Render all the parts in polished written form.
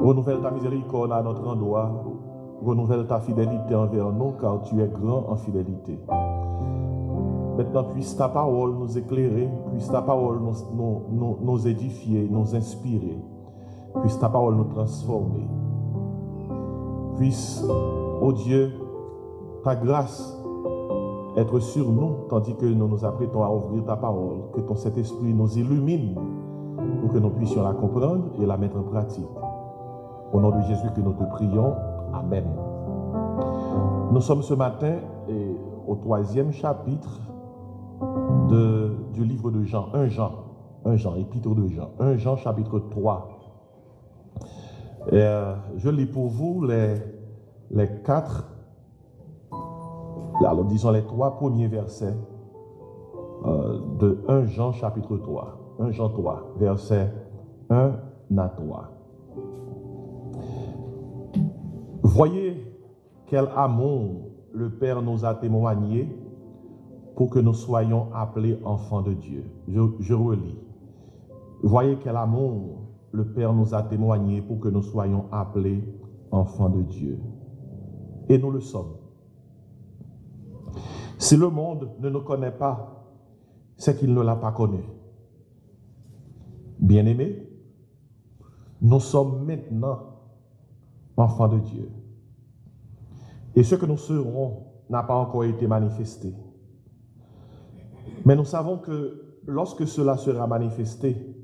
Renouvelle ta miséricorde à notre endroit. Renouvelle ta fidélité envers nous, car tu es grand en fidélité. Maintenant, puisse ta parole nous éclairer, puisse ta parole nous édifier, nous inspirer, puisse ta parole nous transformer. Puisse, ô Dieu, ta grâce être sur nous, tandis que nous nous apprêtons à ouvrir ta parole, que ton Saint-Esprit nous illumine pour que nous puissions la comprendre et la mettre en pratique. Au nom de Jésus que nous te prions. Amen. Nous sommes ce matin au 3e chapitre du livre de Jean, 1 Jean, épître de Jean, 1 Jean chapitre 3. Je lis pour vous les 4, alors disons les 3 premiers versets de 1 Jean chapitre 3. 1 Jean 3, versets 1 à 3. Voyez quel amour le Père nous a témoigné pour que nous soyons appelés enfants de Dieu. Je relis. Voyez quel amour le Père nous a témoigné pour que nous soyons appelés enfants de Dieu. Et nous le sommes. Si le monde ne nous connaît pas, c'est qu'il ne l'a pas connu. Bien-aimés, nous sommes maintenant enfants de Dieu. Et ce que nous serons n'a pas encore été manifesté. Mais nous savons que lorsque cela sera manifesté,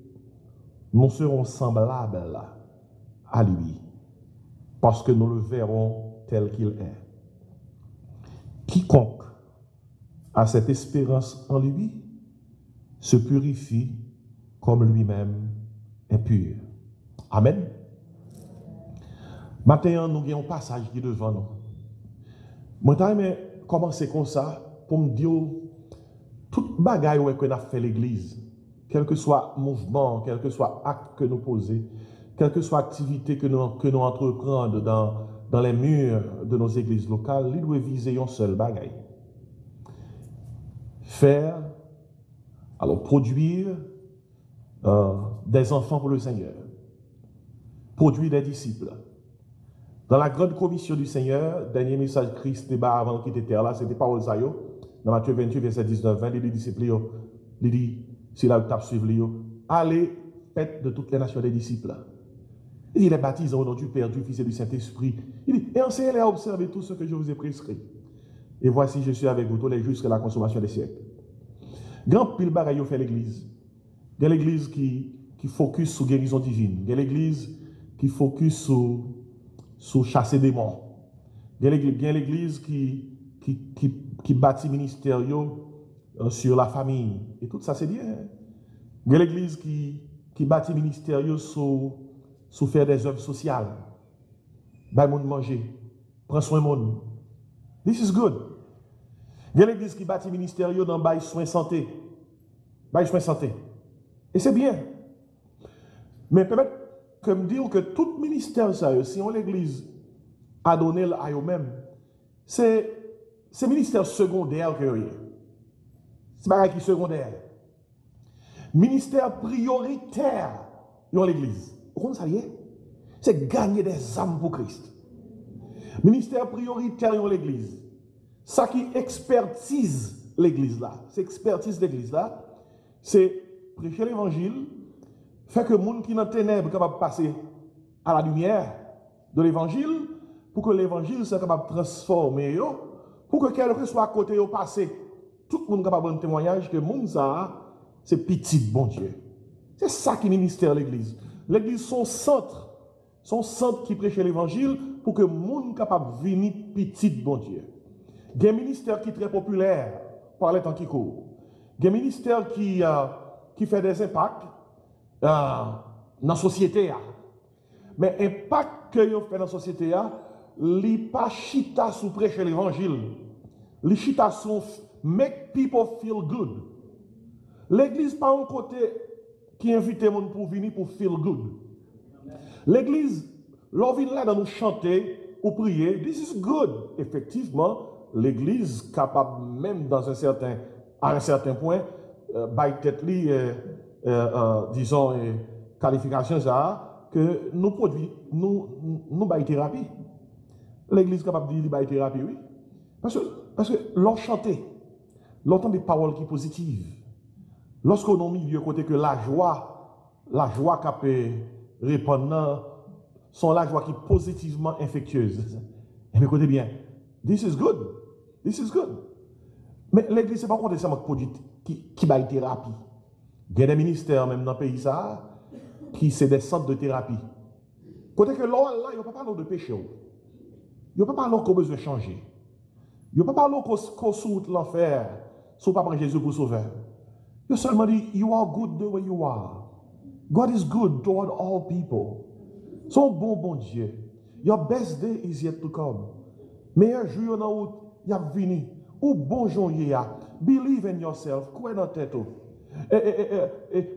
nous serons semblables à lui, parce que nous le verrons tel qu'il est. Quiconque a cette espérance en lui se purifie comme lui-même est pur. Amen. Maintenant, nous avons un passage qui est devant nous. Moi, je commencer comme ça pour me dire toute bagaille que nous avons fait l'église, quel que soit mouvement, quel que soit acte que nous posons, quelle que soit activité que nous entreprenons dans les murs de nos églises locales, il doit viser un seul bagaille. Produire des enfants pour le Seigneur, produire des disciples. Dans la grande commission du Seigneur, dernier message Christ débat avant qu'il quitte terre là, c'était parole ça yo. Dans Matthieu 28, verset 19-20, il dit disciples, il dit, si là vous suivre, allez, faites de toutes les nations des disciples. Il dit, les baptisés au nom du Père, du Fils et du Saint-Esprit. Il dit, et enseignez-les à observer tout ce que je vous ai prescrit. Et voici, je suis avec vous tous les jours jusqu'à la consommation des siècles. Grand pile bagaille fait l'église. Il y a l'église qui focus sur guérison divine. Il y a l'église qui focus sur chasser des démons. Il y a l'église qui bâtit ministère sur la famille. Et tout ça, c'est bien. Il y a l'église qui bâtit ministère sur faire des œuvres sociales. Bah, monde manger. Prends soin de monde. This is good. Il y a l'église qui bâtit ministère dans bail soins santé. Bail soins santé. Et c'est bien. Mais permettre que me dire que tout ministère, ça, si on l'église a donné à eux-mêmes, c'est ministère secondaire que vous. C'est pas qui secondaire. Ministère prioritaire dans l'église. Vous comprenez ça? C'est gagner des âmes pour Christ. Ministère prioritaire dans l'église. Ça qui expertise l'église là. C'est expertise l'église là. C'est prêcher l'évangile, faire que les gens qui sont dans les ténèbres soient capables de passer à la lumière de l'évangile, pour que l'évangile soit capable de transformer, pour que quelqu'un soit à côté au passé, tout le monde soit capable de témoignage que le monde ça, c'est petit bon Dieu. C'est ça qui est ministère de l'église. L'église, son centre qui prêche l'évangile pour que le monde soit capable de venir petit bon Dieu. Il y a un ministère qui est très populaire par les temps qui courent. Il y a un ministère qui fait des impacts dans la société. Mais l'impact que vous fait dans la société, il n'est pas chita sous prêcher l'évangile. Les chita sont make people feel good. L'église pas un côté qui invite les gens pour venir pour feel good. L'église, l'on vient là dans nous chanter ou prier, this is good. Effectivement, l'église capable même à un certain point, by tête disons, qualification ça, que nous produisons, nous baillons thérapie. L'église est capable de dire baillons thérapie, oui. Parce que l'on chantait, l'entend des paroles qui sont positives. Lorsqu'on a mis côté que la joie qui peut répondre, sont la joie qui est positivement infectieuse. Et écoutez bien, this is good. This is good. Mais l'église, ce n'est pas contre ça produit qui baille thérapie. Il y a des ministères même dans le pays ça, qui sont des centres de thérapie. Côté que là, il n'y a pas parlé de péché. Il n'y a pas parlé qu'on a besoin de changer. Il n'y a pas parlé qu'on saute l'enfer, si pas prendre Jésus pour sauver. Il a seulement dit, you are good the way you are. God is good toward all people. Son bon Dieu. Your best day is yet to come. Meilleur jour dans route, il a venu. Ou bon jour il y a. Believe in yourself. Crois dans tête.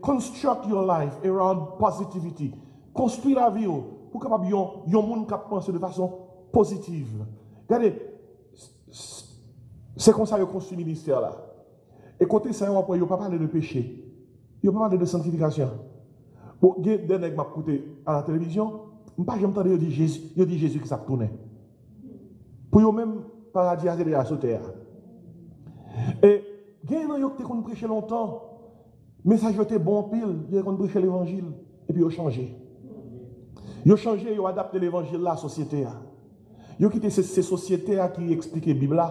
Construct your life around positivity. Construis la vie pour capable yon monde qui pense de façon positive. Regardez, c'est comme ça que construit le ministère là. Et côté ça, il ne pas parler de péché. Il ne pas parler de sanctification. Pour des nègres m'a écouté à la télévision, je ne pas jamais entendu dire Jésus qui s'est tourné. Pour eux même paradis à sur terre. Et il y a des gens qui ont prêché longtemps. Le message était bon pile, ils ont prêché l'évangile et puis ils ont changé. Ils ont changé, ils ont adapté l'évangile à la société. Ils ont quitté ces sociétés qui expliquent la Bible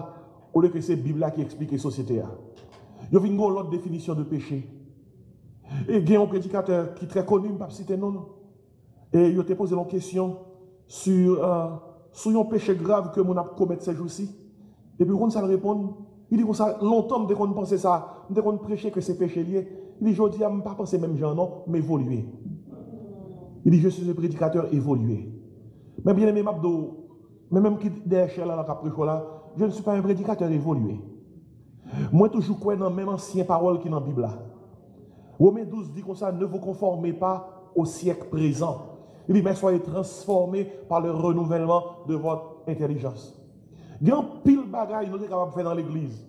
au lieu que c'est la Bible qui explique la société. Ils ont vu une autre définition de péché. Et il y a un prédicateur qui est très connu, je ne vais pas citer non. Et il a posé une question sur un péché grave que mon a commis ces jours-ci. Et puis quand ça répond, il dit comme ça, longtemps, dès qu'on pensait ça, dès qu'on prêchait que c'est péché lié, il dit, je dis, je ne pas penser même genre, non, mais évoluer. Il dit, je suis un prédicateur évolué. Mais bien aimé, Mabdo, mais même qui derrière là, je ne suis pas un prédicateur évolué. Moi, toujours crois dans la même ancienne parole qui est dans la Bible. Romains 12 dit comme ça, ne vous conformez pas au siècle présent. Il dit, mais soyez transformés par le renouvellement de votre intelligence. Il y a un pile de bagaille nous sommes capables de faire dans l'église.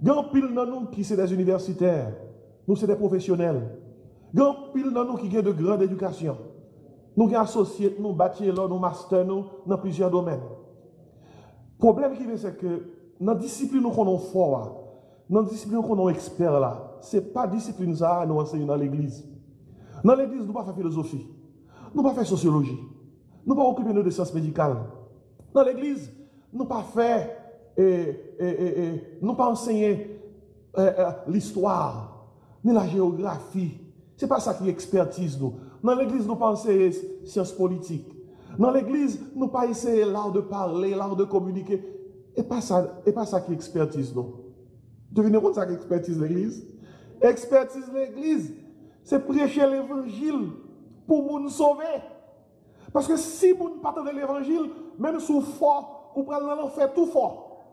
Il y a un pile de nous qui sont des universitaires. Nous sommes des professionnels. Il y a un pile de nous qui ont de grande éducation. Nous sommes associés, nous bachelors, nous masters, nous dans plusieurs domaines. Le problème qui vient, c'est que dans la discipline nous sommes forts, dans la discipline nous sommes experts là, ce n'est pas la discipline ça nous enseignons dans l'église. Dans l'église, nous ne pas faire philosophie, nous ne pas faire sociologie, nous ne pas occuper de sciences médicales. Dans l'église, nous ne pas faire, nous pas enseigner l'histoire, ni la géographie. Ce n'est pas ça qui expertise nous. Dans l'église, nous ne pas enseigner sciences politiques. Dans l'église, nous ne pas essayer l'art de parler, l'art de communiquer. Et pas ça qui expertise nous. Devinez quoi ça qui expertise l'église? Expertise l'église, c'est prêcher l'évangile pour nous sauver. Parce que si vous ne partez de l'évangile, même sous fort, vous prenez l'enfer tout fort.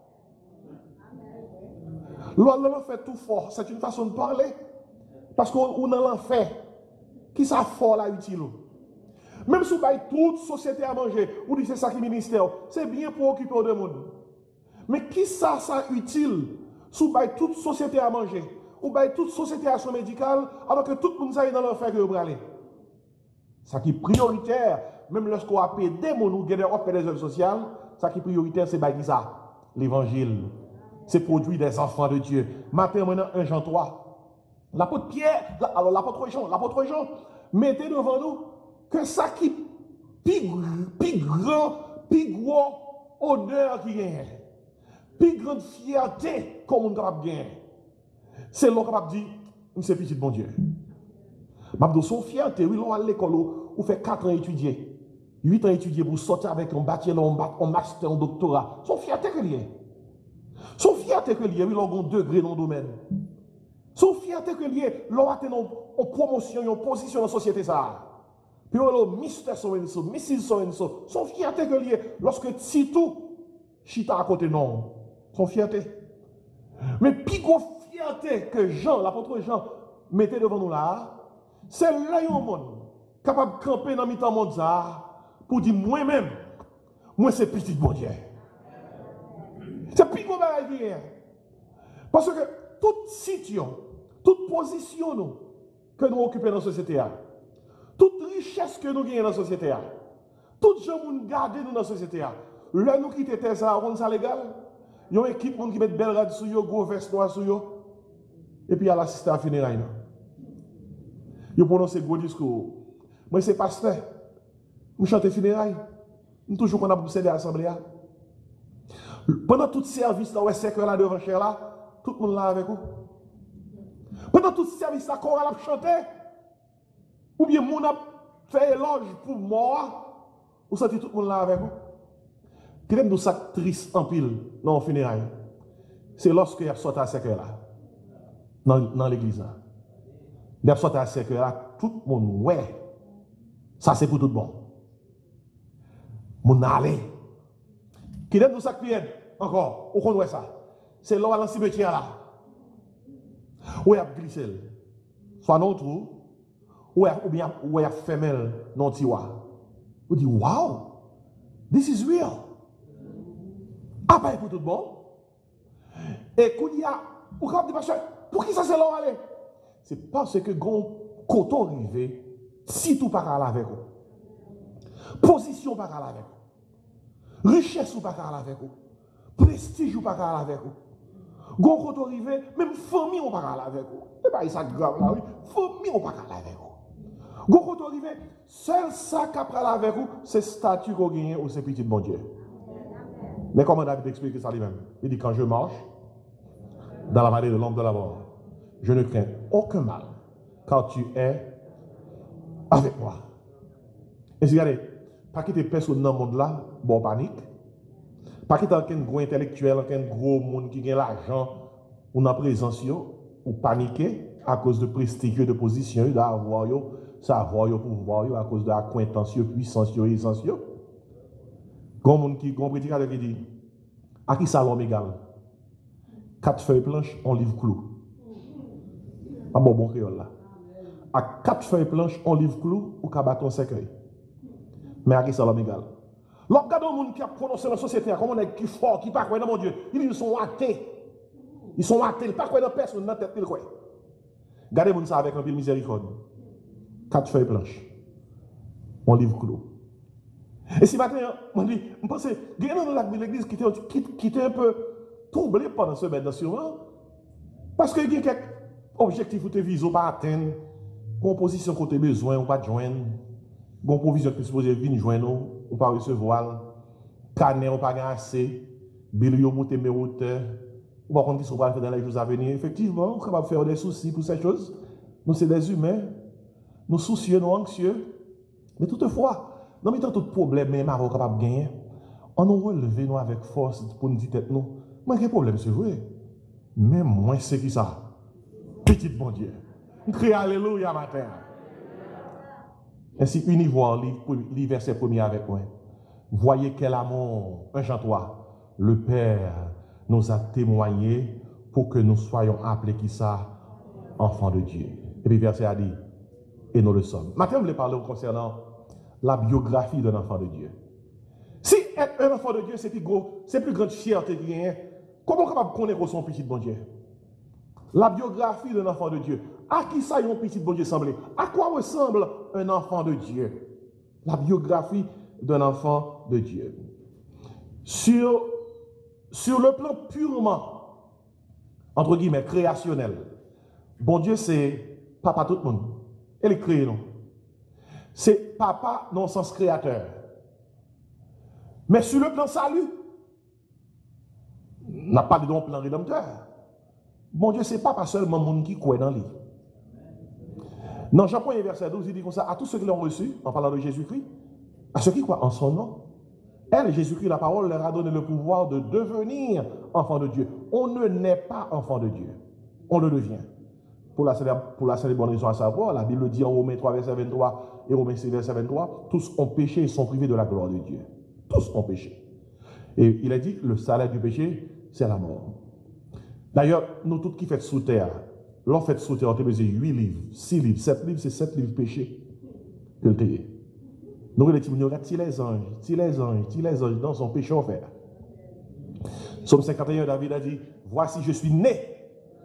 L'on fait tout fort, c'est une façon de parler. Parce qu'on a l'enfer. Qui ça fort là utile? Même si vous avez toute société à manger, vous dites c'est ça qui est ministère, c'est bien pour occuper de monde. Mais qui ça utile? Si vous avez toute société à manger, ou avez toute société à soins médicaux, alors que tout le monde est dans l'enfer que vous allez. Ça qui est prioritaire, même lorsqu'on a payé des mots, nous avons fait des œuvres sociales, ça qui est prioritaire, c'est ça, l'évangile. C'est produit des enfants de Dieu. Matin, maintenant, 1 Jean 3. L'apôtre Pierre, alors l'apôtre Jean, mettez devant nous que ça qui plus gros honneur qui est, plus grande fierté comme on capable de gagner. C'est l'on capable de dire, c'est petit bon Dieu. Mabdo, son fierté, oui, l'on à l'école, ou fait 4 ans étudier, 8 ans étudier pour sortir avec un bachelor, un master, un doctorat. Son fierté que lié. Son fierté que lié, oui, l'on a un degré dans le domaine. Son fierté que lié, l'on a en promotion, en position dans la société ça. Puis on a Mr. So-and-so, Mrs. So-and-so. Son fierté que lié, lorsque Titou, chita à côté non. Son fierté. Mais plus grosse fierté que Jean, l'apôtre Jean, mettait devant nous là, c'est là un monde capable de camper dans le monde ça pour dire moi-même, moi c'est petit bon Dieu. C'est plus gros qui est. Parce que toute situation, toute position nous, que nous occupons dans la société, toute richesse que nous gagnons dans la société. Tout gens nous gardent nous dans la société. Là, nous quittons terre, ça, on ça légal. Il y a une équipe qui met belle rade sur eux, gros veste noir sur eux. Et puis, il y a l'assistant à funérailles. Ils prononcent gros discours. Moi, c'est pasteur. Je chante funérailles. Je toujours qu'on a obsédé à l'assemblée. Pendant tout service, là, c'est que là, devant cher là, tout le monde là avec vous. Pendant tout service, là, chorale a chanté. Ou bien, mon a fait éloge pour moi. Vous sentez tout le monde là avec vous. Crème de sac triste en pile, dans le funérailles. C'est lorsque il y a sorti à ce là, dans l'église. Il y a sorti à ce là, tout le monde, ouais. Ça, c'est pour tout le monde. Mon allé. Qui aime nous sac encore, on connaît ça. C'est là dans le cimetière là. Où il y a glissé. Soit non trou, ou bien où il y a femelle non tiwa. On dit, wow, this is real. Ah, pas pour tout le monde. Et quand il y a, ou quand il pour qui ça c'est là aller? C'est parce que gon coton rivé, si tout par là avec vous. Position par là avec vous. Richesse ou par là avec vous. Prestige ou par là avec vous. Gon coton rivé, même famille ou par là avec vous. C'est pas ça grave là, oui. Famille ou par là avec vous. Gon coton rivé, seul ça qui après là avec vous, c'est statut qu'on gagne ou c'est petit bon Dieu. Mais comment David explique ça lui-même? Il dit, quand je marche dans la vallée de l'ombre de la mort, je ne crains aucun mal, car tu es avec moi. Et si regardez, pas quitter personne dans le monde là, bon panique. Pas quitter aucun gros intellectuel, aucun gros monde qui a l'argent ou dans la présence, ou paniquer à cause de prestige, de position, d'avoir, savoir, pouvoir, à cause de la acquaintance, puissance, aisance. Grand monde qui, grand prédicateur qui dit, à qui ça l'homme égal? 4 feuilles blanches, on livre clou. Ah bon créole là. À 4 feuilles blanches, on livre clou ou qu'à bâton cercueil. Mais à qui ça l'homme égal? Lorsque regardez le monde qui a prononcé dans la société, comme on est qui fort, qui pas quoi dans mon Dieu, ils sont athées. Ils sont athées, ils ne pas quoi dans personne, dans la tête, ils quoi. Regardez le monde ça avec un peu de miséricorde. 4 feuilles blanches, on livre clou. Et si maintenant, on dit, je pense que il y a dans l'église qui était un peu troublé pendant ce matin sûrement, parce qu'il y a quelques objectifs où tu vises pas atteindre, composition que tu as besoin, ou pas de joindre, une provision que tu supposes venir joindre, ou pas recevoir, canet ou pas gagner assez, bilio monter mes hauteurs, ou pas qu'on dit ce qu'on va faire dans les jours à venir. Effectivement, on est capable de faire des soucis pour ces choses. Nous, c'est des humains, nous soucieux, nous anxieux, mais toutefois, non, mais tant tout problème, même avant capable de gagner, on nous relever nous avec force pour nous dire tête nous. Mais quel problème c'est vrai? Mais moi, c'est qui ça? Petit bon Dieu. Crie Alléluia matin. Ainsi, univoire, lit verset premier avec moi. Voyez quel amour, 1 Jean 3, le Père nous a témoigné pour que nous soyons appelés qui ça? Enfants de Dieu. Et puis verset a dit, et nous le sommes. Maintenant, je voulais parler concernant la biographie d'un enfant de Dieu. Si être un enfant de Dieu, c'est plus grande fierté qu'il y a, comment on est capable de connaître son petit bon Dieu? La biographie d'un enfant de Dieu. À qui ça un petit bon Dieu semblait? À quoi ressemble un enfant de Dieu? La biographie d'un enfant de Dieu. Sur le plan purement, entre guillemets, créationnel, bon Dieu, c'est papa tout le monde. Elle est créée, non? C'est papa dans le sens créateur. Mais sur le plan salut, on n'a pas de plan rédempteur. Bon Dieu, c'est pas seulement le monde qui croit dans lui. Dans Jean 1, verset 12, il dit comme ça, à tous ceux qui l'ont reçu, en parlant de Jésus-Christ, à ceux qui croient en son nom, elle, Jésus-Christ, la parole, leur a donné le pouvoir de devenir enfant de Dieu. On ne naît pas enfant de Dieu. On le devient. Pour la seule bonne raison à savoir, la Bible dit en Romains 3, verset 23 et Romains 6, verset 23, tous ont péché et sont privés de la gloire de Dieu. Tous ont péché. Et il a dit que le salaire du péché, c'est la mort. D'ailleurs, nous tous qui faites sous terre, l'on fait sous terre, on a besoin de 8 livres, 6 livres, 7 livres, c'est 7 livres péché que le théier. Nous, les petits, nous regardons les anges dans son péché offert. Somme 51, David a dit, voici, je suis né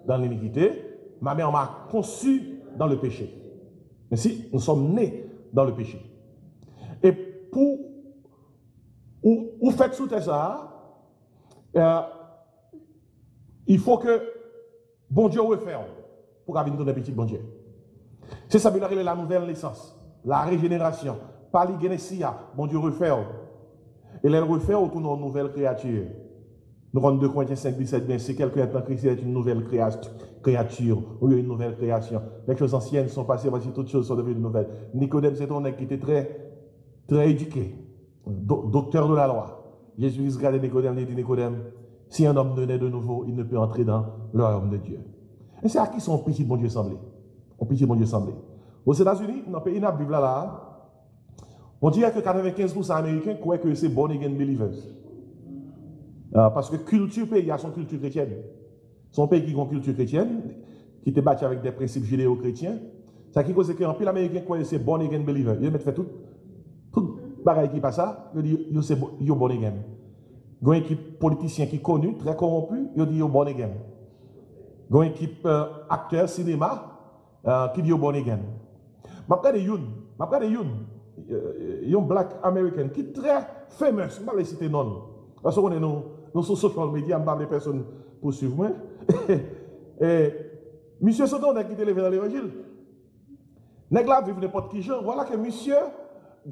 dans l'iniquité, ma mère m'a conçu dans le péché. Ainsi, nous sommes nés dans le péché. Et pour ou faites sous ça, il faut que bon Dieu refaire pour avoir une petit bon Dieu. C'est ça que la nouvelle naissance, la régénération, par l'Igenesia, bon Dieu refaire. Et elle refait autour d'une nouvelle créature. Nous rendons 2 Corinthiens 5, 17, bien, si quelqu'un est en Christ, il est une nouvelle créature, ou une nouvelle création. Les choses anciennes sont passées, voici toutes choses sont devenues nouvelles. Nicodème, c'est un homme qui était très éduqué, docteur de la loi. Jésus regardait Nicodème et dit Nicodème, si un homme ne naît de nouveau, il ne peut entrer dans le royaume de Dieu. Et c'est à qui son petit bon Dieu semblé? Son petit bon Dieu semblé. Aux États-Unis, dans le pays où là, on dirait que 95% américains croient que c'est born again believers. Parce que culture pays a son culture chrétienne. Son pays qui a une culture chrétienne, qui est bâti avec des principes judéo-chrétiens. Ça qui cause que en pile américain croit que c'est born again believer. Ils mettent fait tout bagaille qui passe ça, ils disent c'est born again. Il y a une équipe politicien qui est connue, très corrompue, ils disent born again. Il y a une équipe acteur cinéma qui dit born again. Je regarde une black American qui est très famous, je ne vais pas les citer non. Parce qu'on est nous sur social media, je ne vais pas les personnes pour suivre moi. Monsieur Soton a quitté dans l'évangile. Nèg la vive n'importe qui genre. Voilà que monsieur,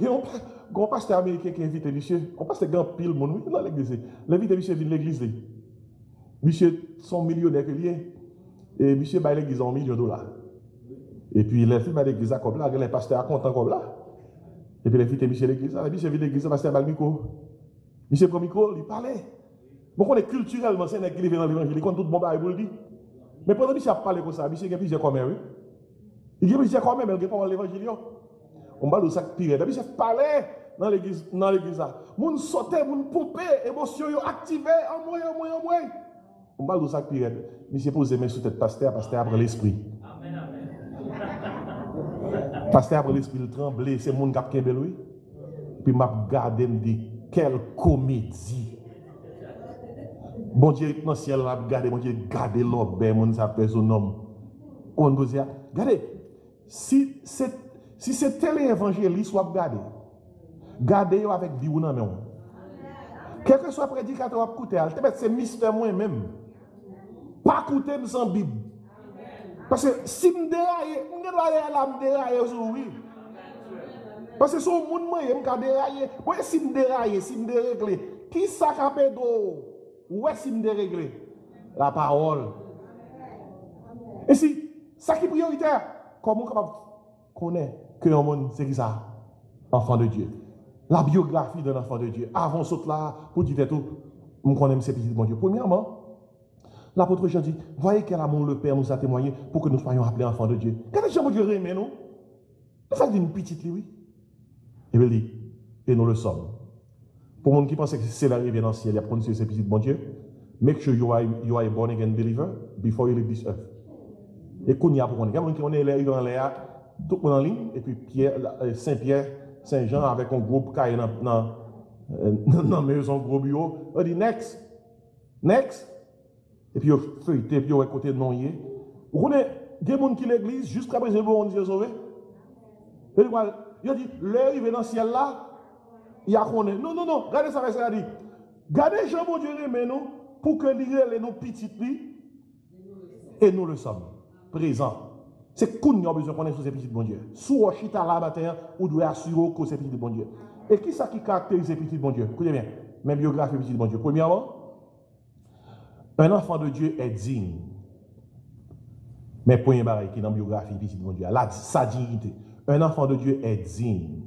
un pasteur américain qui invite monsieur, on passe grand pile monde dans l'église. L'invite monsieur vient de l'église. Monsieur son millionnaire que lié et monsieur bail l'église $1 million. Et puis les filles à l'église comme là, les pasteurs content comme là. Et puis les filles monsieur l'église, monsieur vient de l'église, pasteur bal micro. Monsieur prend micro, il parlait. Bon, on est culturellement, c'est un qui vient dans l'évangile, il compte tout bon bail pour le dire. Mais pendant que monsieur a parlé comme ça, monsieur a plusieurs comme oui. Il y a plusieurs comme même, il n'y a pas l'évangile. On va le sac pire. Monsieur parlait dans l'église là. Moun sautait, moun pompé, émotion activé, en moins. On va le sac pire. Monsieur pose main sur tête pasteur après l'esprit. Pasteur après l'esprit, il tremblait, c'est moun qui a lui. Puis m'a regardé, me dit, quelle comédie. Bon Dieu, dans le ciel, là, regardez, bon Dieu, gardez l'homme, mon s'appelle son homme. On vous dit, regardez, si c'était l'évangile, soit gardez avec vie ou non, mais quel que soit prédicateur, c'est mystère moi-même. Pas écouter sans Bible. Parce que si je me déraille, oui. Parce que si mon monde, je me déraille, si je me déraille, si je me déraille, qui s'accapte d'eau? Où est-ce qu'il me dérégler? La parole. Et si, ça qui est prioritaire, comment on connaît que le monde, c'est qui ça? Enfant de Dieu. La biographie d'un enfant de Dieu. Avant ce là, pour dire tout, on connaît ces petits bon Dieu. Premièrement, l'apôtre Jean dit, voyez quel amour le Père nous a témoigné pour que nous soyons appelés enfants de Dieu. Quel est Jean Dieu aimé nous? Nous faisons une petite lui. Et il dit, et nous le sommes. Pour les gens qui pensent que c'est l'arrivée dans le ciel, il y a prononcé ces petits bon Dieu. Make sure you are a born again believer before you leave this earth. Et qu'on y a pour on. Il y a des gens qui ont l'air dans l'air, tout le monde en ligne, et puis Saint-Pierre, Saint-Jean avec un groupe qui est dans la maison, gros bureau. On dit next. Et puis il feuilleté, puis il côté de non. Vous connaissez des gens qui l'église, jusqu'à présent, on dit sauvé. Il dit, l'arrivée dans le ciel là, il y a qu'on est. Non, regardez ça, ça dit. Gardez Jean bon Dieu mais nous pour que nous petites et nous le sommes. Présents. C'est qu'on a besoin qu'on ait sur ces petits bon Dieu. Sous Chita là matin, on doit assurer que c'est petits bon Dieu. Et qui ça qui caractérise ces petits bon Dieu? Écoutez bien, même biographie petit bon Dieu. Premièrement, un enfant de Dieu est digne. Mais premier baril qui est dans la biographie petit bon Dieu, là, sa dignité. Un enfant de Dieu est digne.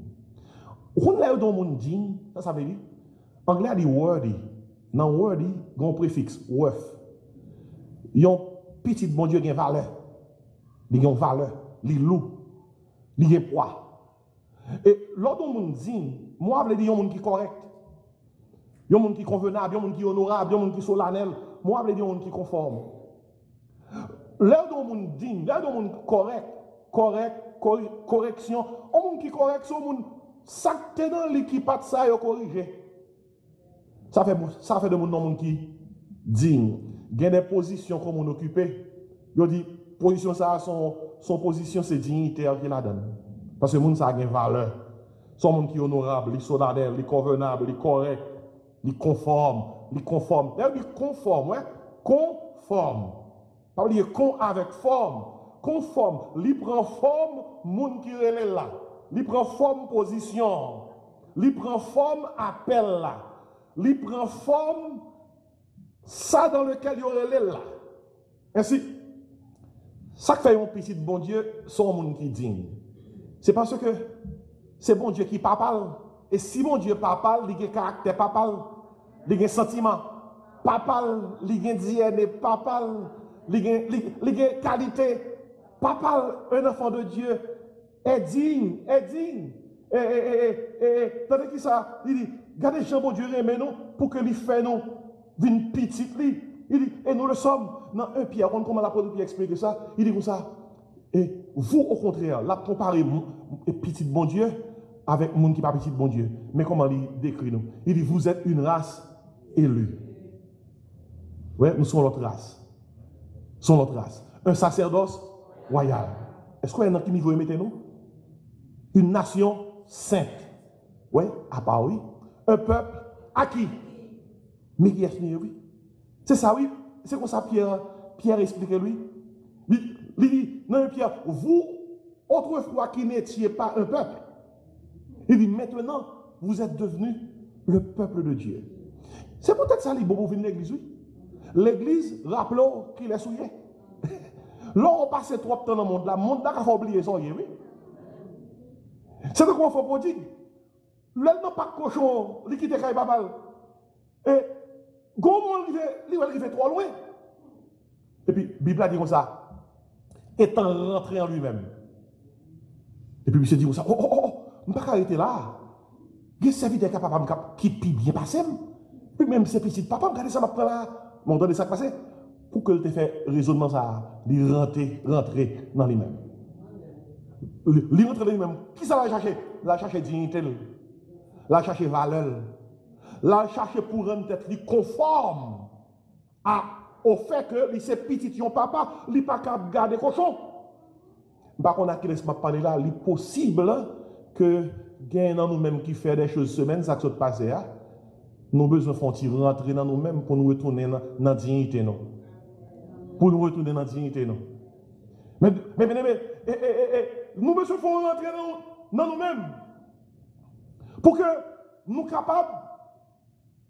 On l'a dans le monde digne, ça veut dire. Anglais a dit worthy. Dans worthy, il y a un préfixe, worth. Il y a un petit bon Dieu qui a une valeur. Il y a une valeur. Il loue. Il y a un poids. Et l'autre monde digne, moi, je veux dire, il y a un monde qui est correct. Il y a un monde qui est convenable, il y a un monde qui est honorable, il y a un monde qui est solennel. Moi, je veux dire, il y a un monde qui est conforme. L'autre monde digne, l'autre monde correction. Un monde qui est correct, c'est un monde. Ça qui est dans l'équipe, ça est corrigé. Ça fait de monde qui digne. Il y a des positions comme on occupe. Il dit, position ça, son position, c'est dignité qu'il a donné. Parce que le monde, ça a une valeur. Son monde qui est honorable, il est solennel, il est convenable, il est correct, il est conforme, il est conforme. Il est conforme, ouais? Conforme. Pas dire con avec forme. Conforme. Il prend forme, monde qui est là. Il prend forme position. Il prend forme appel là. Il prend forme ça dans lequel il y aurait là. Ainsi, ça fait un petit bon Dieu, son monde qui digne. C'est parce que c'est bon Dieu qui parle. Et si bon Dieu parle, il y a un caractère papal, il y a un sentiment papal, il y a un DNA papal, il y a une qualité papal. Un enfant de Dieu est digne, est digne. Tandis que ça, il dit, regardez Jean bon Dieu aimé nous pour que lui fait nous d'une petite il dit, et nous le sommes. Dans 1 Pierre, comment l'apôtre Pierre explique ça, il dit comme ça. Et vous, au contraire, la comparez petit bon Dieu avec le monde qui n'est pas petit bon Dieu. Mais comment il décrit nous? Il dit, vous êtes une race élue. Oui, nous sommes notre race. Nous sommes notre race. Un sacerdoce royal. Est-ce qu'on est dans quel niveau mettez-nous? Une nation sainte. Oui, à part oui. Un peuple acquis. Mais qui est oui? C'est ça, oui. C'est comme ça Pierre explique lui. Il dit, non, Pierre, vous, autrefois qui n'étiez pas un peuple, il dit, maintenant, vous êtes devenus le peuple de Dieu. C'est peut-être ça, les bobos viennent de l'église, oui. L'église, rappelons qu'il est souillé. Là, on passe trop de temps dans le monde, là, le monde n'a pas oublié son oui. C'est de quoi on fait prodigue. Là, il n'a pas de cochon, il quitte les babal. Et, comment il va trop loin? Et puis, la Bible a dit comme ça, étant rentré en lui-même. Et puis, il s'est dit comme ça, je ne peux pas arrêter là. Il y a des serviteurs qui pient bien passé. Puis même ces petits papa, regardez ça, je là. Mon donné ça passé. Pour que le te fait raisonnement ça, il rentrer dans lui-même. Il rentre dans lui-même. Qui ça va chercher? La chercher dignité, la chercher valeur, la chercher pour rendre tête conforme au fait que ces petits papa, il n'est pas capable de garder cochon. Par contre, on a laisse parler là, il est possible que gain dans nous-mêmes qui fait des choses semaines, ça se passe là. Nous avons besoin de rentrer dans nous-mêmes pour nous retourner dans la dignité. Pour nous retourner dans la dignité. Mais nous avons besoin de rentrer dans nous-mêmes pour que nous soyons capables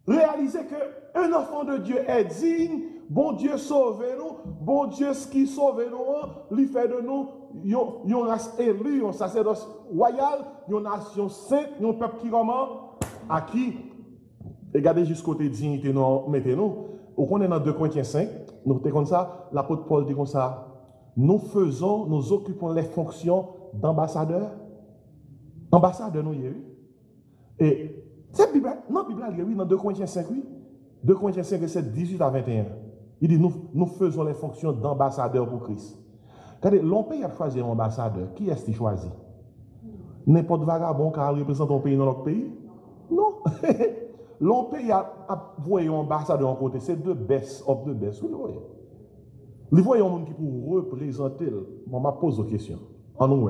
de réaliser qu'un enfant de Dieu est digne. Bon Dieu sauve nous, bon Dieu ce qui sauve nous, il fait de nous une race élue, un sacerdoce royal, une nation sainte, un peuple qui comment à qui regardez jusqu'au côté dignité nous mettez-nous. On est dans 2 Corinthiens 5, nous sommes comme ça, l'apôtre Paul dit comme ça, nous occupons les fonctions d'ambassadeurs. Ambassadeurs nous y eu. Et cette Bible, non Bible oui dans 2 Corinthiens 5 oui. 2 Corinthiens 5 verset 18 à 21. Il dit, nous faisons les fonctions d'ambassadeurs pour Christ. Regardez, l'on pays a choisi un ambassadeur. Qui est-ce qui choisit? N'importe vagabond qui représente un pays dans notre pays? Non. L'on pays a voyé un ambassadeur en côté. C'est the best of the best. Vous le voyez. Vous voyez un monde qui peut représenter. Bon, je pose une question. En nous,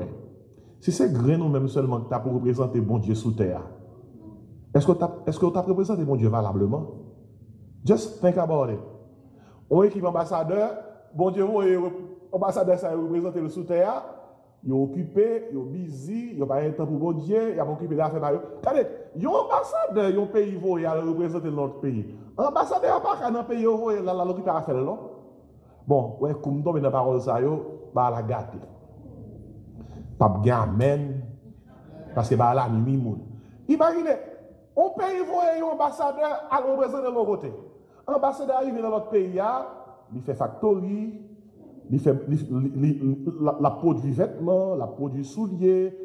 si c'est grain nous-mêmes seulement que tu as pour représenter bon Dieu sous terre, est-ce que tu as représenté bon Dieu valablement? Just think about it. On équipe ambassadeur, bon Dieu, ambassadeur, ça représente le sous-terre, il est occupé, il est busy, il n'a pas un temps pour bon Dieu, il a occupé d'affaires. Regardez, il y a un ambassadeur, il y a un pays, il a représenté notre pays. Ambassadeur, pas qu'un pays, il a occupé à faire, non? Bon, ouais, comme dans la parole, ça, il va la gâter. Pas de amen, parce que la nuit, imaginez, on pays, un ambassadeur à représenter de l'autre côté. Ambassadeur arrive dans notre pays, il fait factory, il fait la produit vêtements, la produit souliers,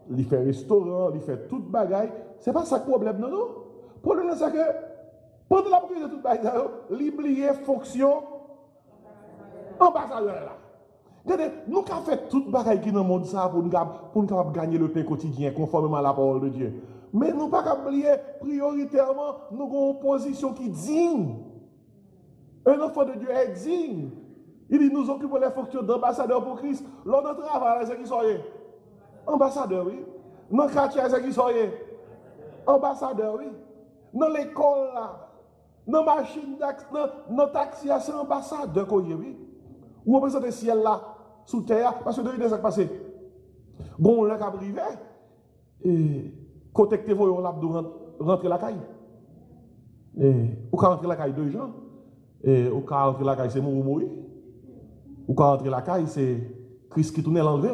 il fait restaurant, il fait toute bagaille. Ce n'est pas ça le problème, non? Le problème, c'est que pendant la produit de toute bagaille, il oublie fonction ambassadeur là. Regardez, nous avons fait toute bagaille qui dans le monde pour nous gagner le pain quotidien conformément à la parole de Dieu. Mais nous ne pouvons pas oublier, prioritairement, nous avons une position qui est digne. Un enfant de Dieu est digne. Il dit, nous occupons les fonctions d'ambassadeur pour Christ. Lors de travail, c'est qui sont Ambassadeur, oui. Dans le quartier, c'est qui sont ambassadeur, oui. Dans l'école, là. Dans la machine, dans le taxi, c'est ambassadeur, oui. Ou représente le ciel là, sous terre, parce que de ça passé. Bon, là, qui privé, et côté que vous rentrer la caille. Ou quand rentrer la caille, deux gens. Et ou quand rentrer la caille, c'est mourir. Ou quand rentrer la caille, c'est Christ qui tourne l'enlever.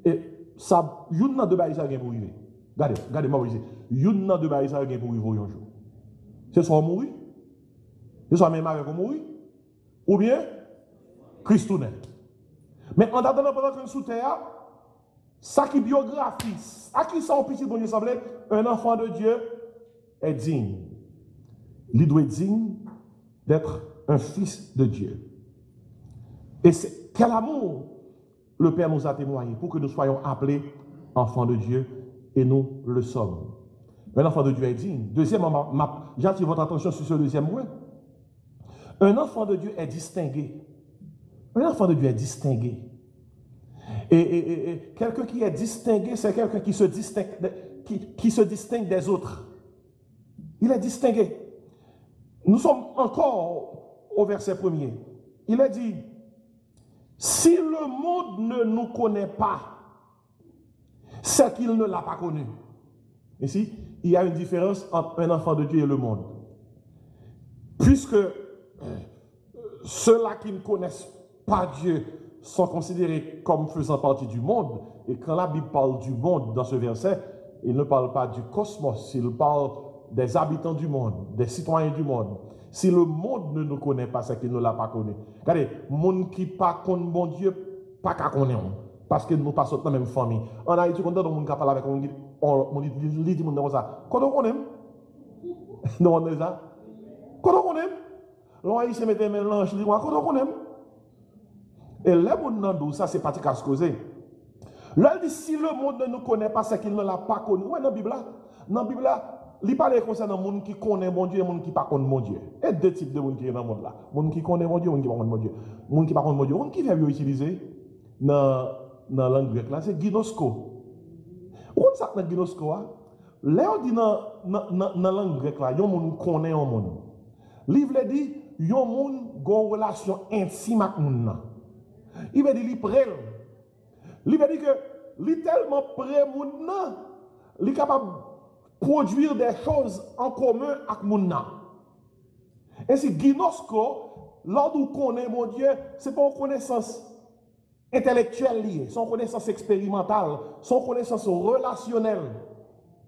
Et ça, une n'a de bail, ça vient pour arriver. Regardez, moi, vous une n'a de bail, ça vient pour arriver un jour. C'est soit mourir, c'est soit même avec mourir, ou bien Christ tourne. Mais en attendant pendant qu'on est sous terre, ça qui biographie, à qui ça, petit bon Dieu semblait, un enfant de Dieu est digne. Il doit être digne d'être un fils de Dieu. Et c'est quel amour le Père nous a témoigné pour que nous soyons appelés enfants de Dieu et nous le sommes. Un enfant de Dieu est digne. Deuxièmement, j'attire votre attention sur ce deuxième point. Un enfant de Dieu est distingué. Un enfant de Dieu est distingué. Et quelqu'un qui est distingué, c'est quelqu'un qui se distingue des autres. Il est distingué. Nous sommes encore au verset 1er. Il est dit, si le monde ne nous connaît pas, c'est qu'il ne l'a pas connu. Ici, il y a une différence entre un enfant de Dieu et le monde. Puisque ceux-là qui ne connaissent pas Dieu sont considérés comme faisant partie du monde. Et quand la Bible parle du monde dans ce verset, il ne parle pas du cosmos, il parle des habitants du monde, des citoyens du monde. Si le monde ne nous connaît pas, c'est qu'il ne l'a pas connu. Regardez, le monde qui ne connaît pas bon Dieu, pas qu'à connaître. Parce que nous passons dans la même famille. En Haïti, quand on dit qu'on parle avec on dit comme ça. Quand on aime, nous on dit ça. Quand on aime, l'on Haïtien met un mélange, quand on aime. Et le monde dans ça, c'est pas à se causer. Là, il dit si le monde ne nous connaît pas, c'est qu'il ne l'a pas connu. Oui, dans la Bible, il parle concernant le monde qui connaît mon Dieu et le monde qui ne connaît pas mon Dieu. Et y a deux types de monde qui sont dans le monde là. Le monde qui connaît mon Dieu et le monde qui ne connaît pas mon Dieu. Le monde qui ne connaît pas mon Dieu. Le monde qui vient utiliser dans la langue grecque là, c'est ginosko. Vous savez ça dans ginosko? Là, on dit dans la langue grecque là, il y a un monde qui connaît un monde. Le livre dit, il y a un monde qui a une relation intime avec le monde. Il veut dire qu'il prêt. Il veut dire que il est tellement prêt moun, il est capable de produire des choses en commun avec moun. Et si Ginosko, lors où connaît mon Dieu, ce n'est pas une connaissance intellectuelle liée, c'est une connaissance expérimentale, c'est une connaissance relationnelle.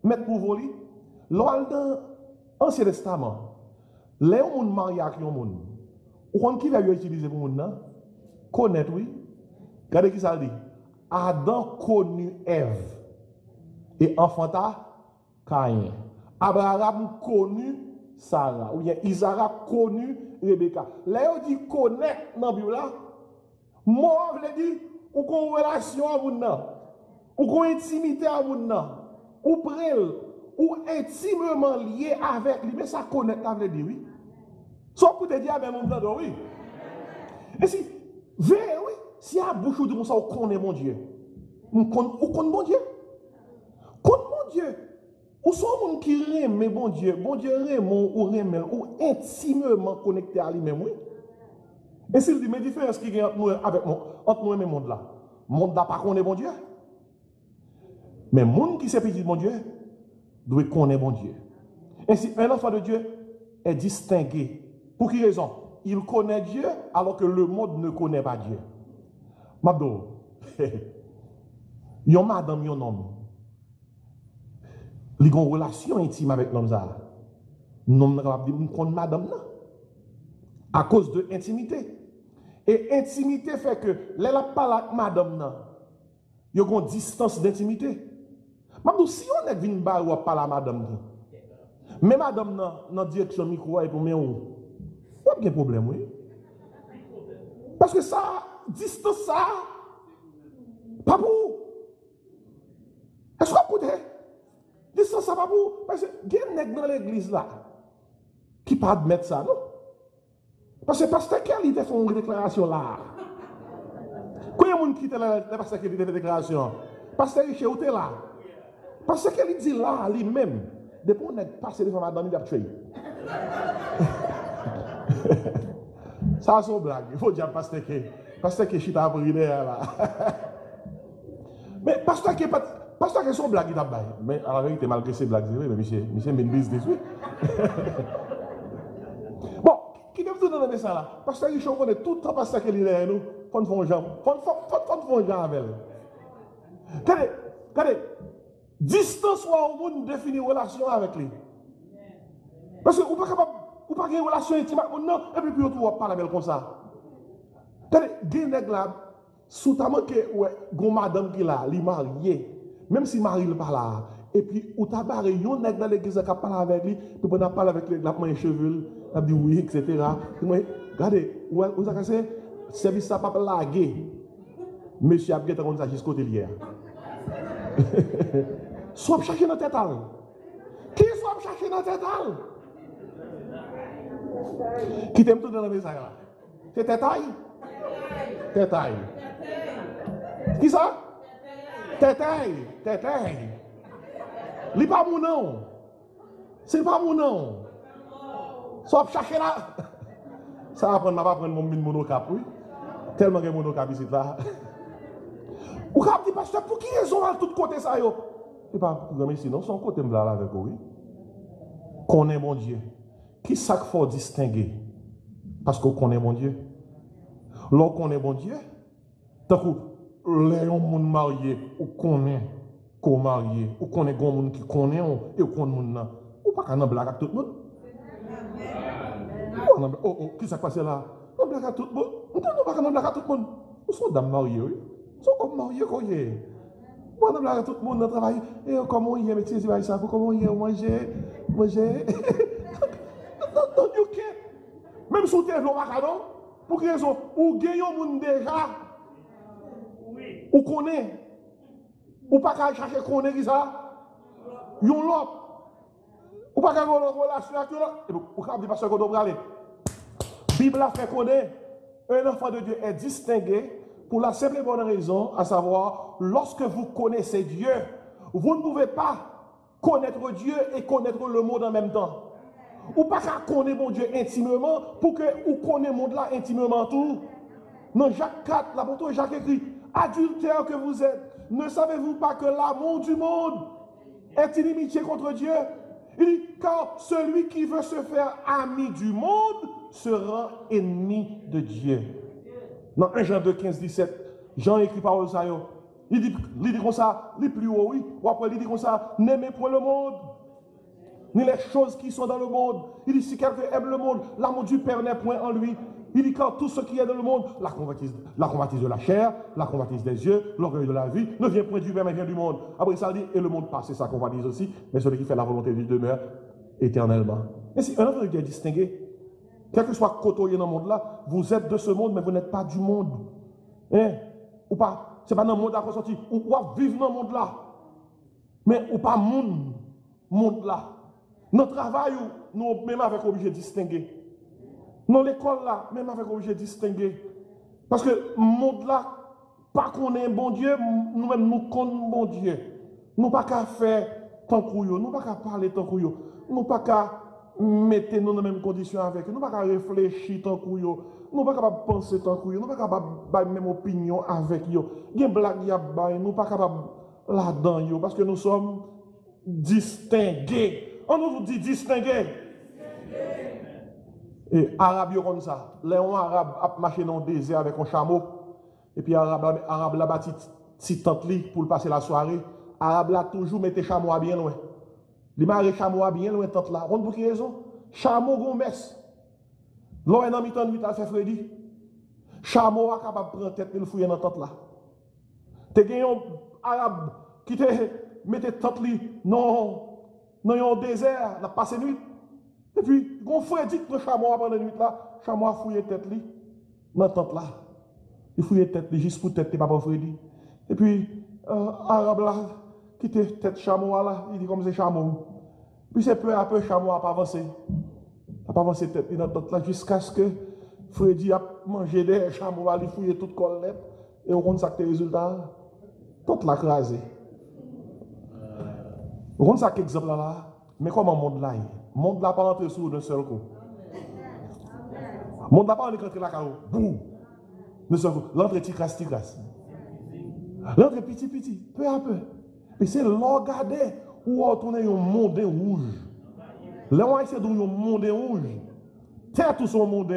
Mettre pour vous, lors dans l'Ancien Testament, les gens mariés avec les gens, ou qui va utiliser pour moun? Connaître, oui. Regardez qui ça dit. Adam connut Ève et enfanta Caïn. Abraham connut Sarah. Ou bien Isaac connut Rebecca. Là, on dit connaître dans la Bible. Moi, je dis, ou qu'on relation à vous, ou qu'on intimité à vous, ou près, ou intimement lié avec lui. Mais ça connaître, ça veut dire oui. Soit pour te dire, mais mon temps, oui. Et si, oui, si à bouche ou de ça, on connaît mon Dieu. On connaît mon Dieu. Connaît mon Dieu. Ou sont gens qui aiment bon Dieu aime ou intimement connecté à lui-même, oui. Et s'il dit, mais différence qui est entre nous et le monde là. Le monde n'a pas connaît bon Dieu. Mais le monde qui s'est petit de mon Dieu doit connaître bon Dieu. Ainsi, un enfant de Dieu est distingué. Pour quelle raison? Il connaît Dieu alors que le monde ne connaît pas Dieu. Mabdo, yon madame, yon homme, ils ont une relation intime avec l'homme. L'homme n'a pas madame à cause de l'intimité. Et intimité fait que, les la parle avec madame, il y a une distance d'intimité. Mabdo, si on est venu par ou parle à madame, mais madame dans direction micro et pour moi, pas de problème, oui. Parce que ça, distance ça, pas pour. Est-ce que vous écoutez? Distance ça, pas pour. Parce que il y a un nègre dans l'église là qui ne peut pas admettre ça, non? Parce que pasteur Kelly fait une déclaration là. Quand il y a un monde qui fait la pasteur Kelly fait une déclaration, Pasteur Richard, où t'es là? Parce qu'elle dit là, lui-même, depuis qu'on est passé devant madame, il a tué. Ça, c'est une blague. Il faut dire pasteur que chita après là. Mais pasteur que son blague, il a baillé. Mais à la vérité, malgré ces blagues, mais monsieur mène business, oui. Bon, qui devait tout donner ça là? Pasteur Richard, on connaît tout le temps pasteur qu'il est là, nous. Faut nous faire un jambes. Faut un jambes avec elle. Regardez. Distance ou au monde définit relation avec lui. Parce que vous pas capable, vous pas une relation intime avec non, et puis vous ne parler avec comme ça. Regardez, des nègres là, sous ta manque ouais, gon madame qui là, li marié, même si mari le pas là, et puis ou ta barre yon nègre dans l'église qui parle avec lui, puis on parle avec lui, la main cheveux, a dit oui, etc. Regardez, vous avez cassé service ça pas laguer. Monsieur a bien comme ça jusqu'au hier. Soit chercher dans tête. Qui soit chercher dans tête? Qui t'aime tout dans le message là? C'est Tétaille? Tétaille. Qui ça? Tétaille. Li pas mon nom. C'est pas mon nom. Soit chercher là. Ça va prendre, pas prendre mon monocap, oui. Tellement que monocap ici là. Ou cap dit pasteur, pour qui raison à tout côté ça yo? Et pas pour ici, non, son côté là avec oui. Connaît mon Dieu. Qui ça qu'il faut distinguer? Parce qu'on connaît mon Dieu. Lorsqu'on connaît mon Dieu, tant que les gens mariés, ou connaît qu'on marié, ou connaît des gens qui connaissent, et ou connaît moun ou pas qu'un blague à tout le monde. Oh, qui ça passe là? On blague à tout le monde. On ne pas qu'un blague à tout le monde. Ou sont dames mariées, oui. Sont comme mariés, quoi. On blague à tout le monde dans le travail. Et comment il y a métier, c'est ça, comment il y a manger. Dans le UK. Même si vous êtes au Macadon, pour quelle raison? Ou gagnez un monde déjà. Ou connaît. Ou pas qu'à chercher connaît qui ça. Yon l'autre. Ou pas qu'à avoir une relation avec l'autre. Ou qu'à dire parce qu'on doit aller. Bible a fait connaître. Un enfant de Dieu est distingué pour la simple et bonne raison, à savoir, lorsque vous connaissez Dieu, vous ne pouvez pas connaître Dieu et connaître le monde en même temps. Ou pas qu'à connaître mon Dieu intimement pour que vous connaissez le monde là intimement tout. Dans Jacques 4, l'apôtre Jacques écrit, adultère que vous êtes, ne savez-vous pas que l'amour du monde est inimitié contre Dieu? Il dit, car celui qui veut se faire ami du monde sera ennemi de Dieu. Dans 1 Jean 2, 15, 17, Jean écrit par ça. Il dit comme ça, il plus haut, oui. Ou après, il dit comme ça, n'aimez point le monde, ni les choses qui sont dans le monde. Il dit, si quelqu'un aime le monde, l'amour du Père n'est point en lui. Il dit, car tout ce qui est dans le monde, la convoitise de la chair, la convoitise des yeux, l'orgueil de la vie, ne vient point du Père, mais vient du monde. Après ça, il dit, et le monde passe, c'est sa convoitise aussi, mais celui qui fait la volonté de Dieu demeure éternellement. Mais si un enfant de Dieu est distingué, quel que soit côtoyé dans le monde là, vous êtes de ce monde, mais vous n'êtes pas du monde. Hein? Ou pas, c'est pas dans le monde là qu'on sortit, ou vivre dans le monde là. Mais ou pas monde là. Notre travail, nous même avec obligé de distinguer. Dans l'école là, même avec obligé de distinguer. Parce que le monde là, pas qu'on est un bon Dieu, nous-mêmes nous connaissons bon Dieu. Nous pas qu'à faire tant que nous pas qu'à parler tant que nous pas qu'à mettre nous dans les mêmes conditions avec eux, nous pas qu'à réfléchir tant que nous pas capable penser tant que nous pas capable avoir même opinion avec eux. Il y a une blague, nous pas capable là-dedans parce que nous sommes distingués. On nous dit distingués. Et Arabe comme ça, les Arabes a marché dans le désert avec un chameau, et puis Arabe l'a bâti petit tente pour passer la soirée. Arabe l'a toujours mis chameau à bien loin. Il m'a chameau à bien loin tente là. On pour quelle raison? Chameau gommesse. L'on est dans mi-temps de nuit à faire Freddy. Chameau a capable de prendre tête et le fouiller dans tente là. Te gagné un Arabe qui te mettait tente dans un désert, n'a passé nuit. Et puis, mon frère dit que le chameau pendant la nuit là, le chameau a fouillé tête li, dans la tente là. Il fouillait tête li, juste pour tête, papa Freddy. Et puis, Arabe là, qui était tête chameau là, il dit comme c'est chameau. Puis c'est peu à peu, chameau a pas avancé. Il n'a pas avancé tête dans la tente là, jusqu'à ce que Freddy a mangé des chameaux, il fouillé toute colette, et on compte ça que les résultats. Tout la crasé. Vous comprenez ça, quel exemple là? Mais comment le monde là? Le monde là pas rentré sous d'un seul coup. Le monde là pas rentré là, boum! D'un seul coup. L'entrée ticasse. L'entrée petit, peu à peu. Et c'est l'orgadé où on tourne un monde rouge. Là, on essaie de un monde rouge. Terre tout son monde,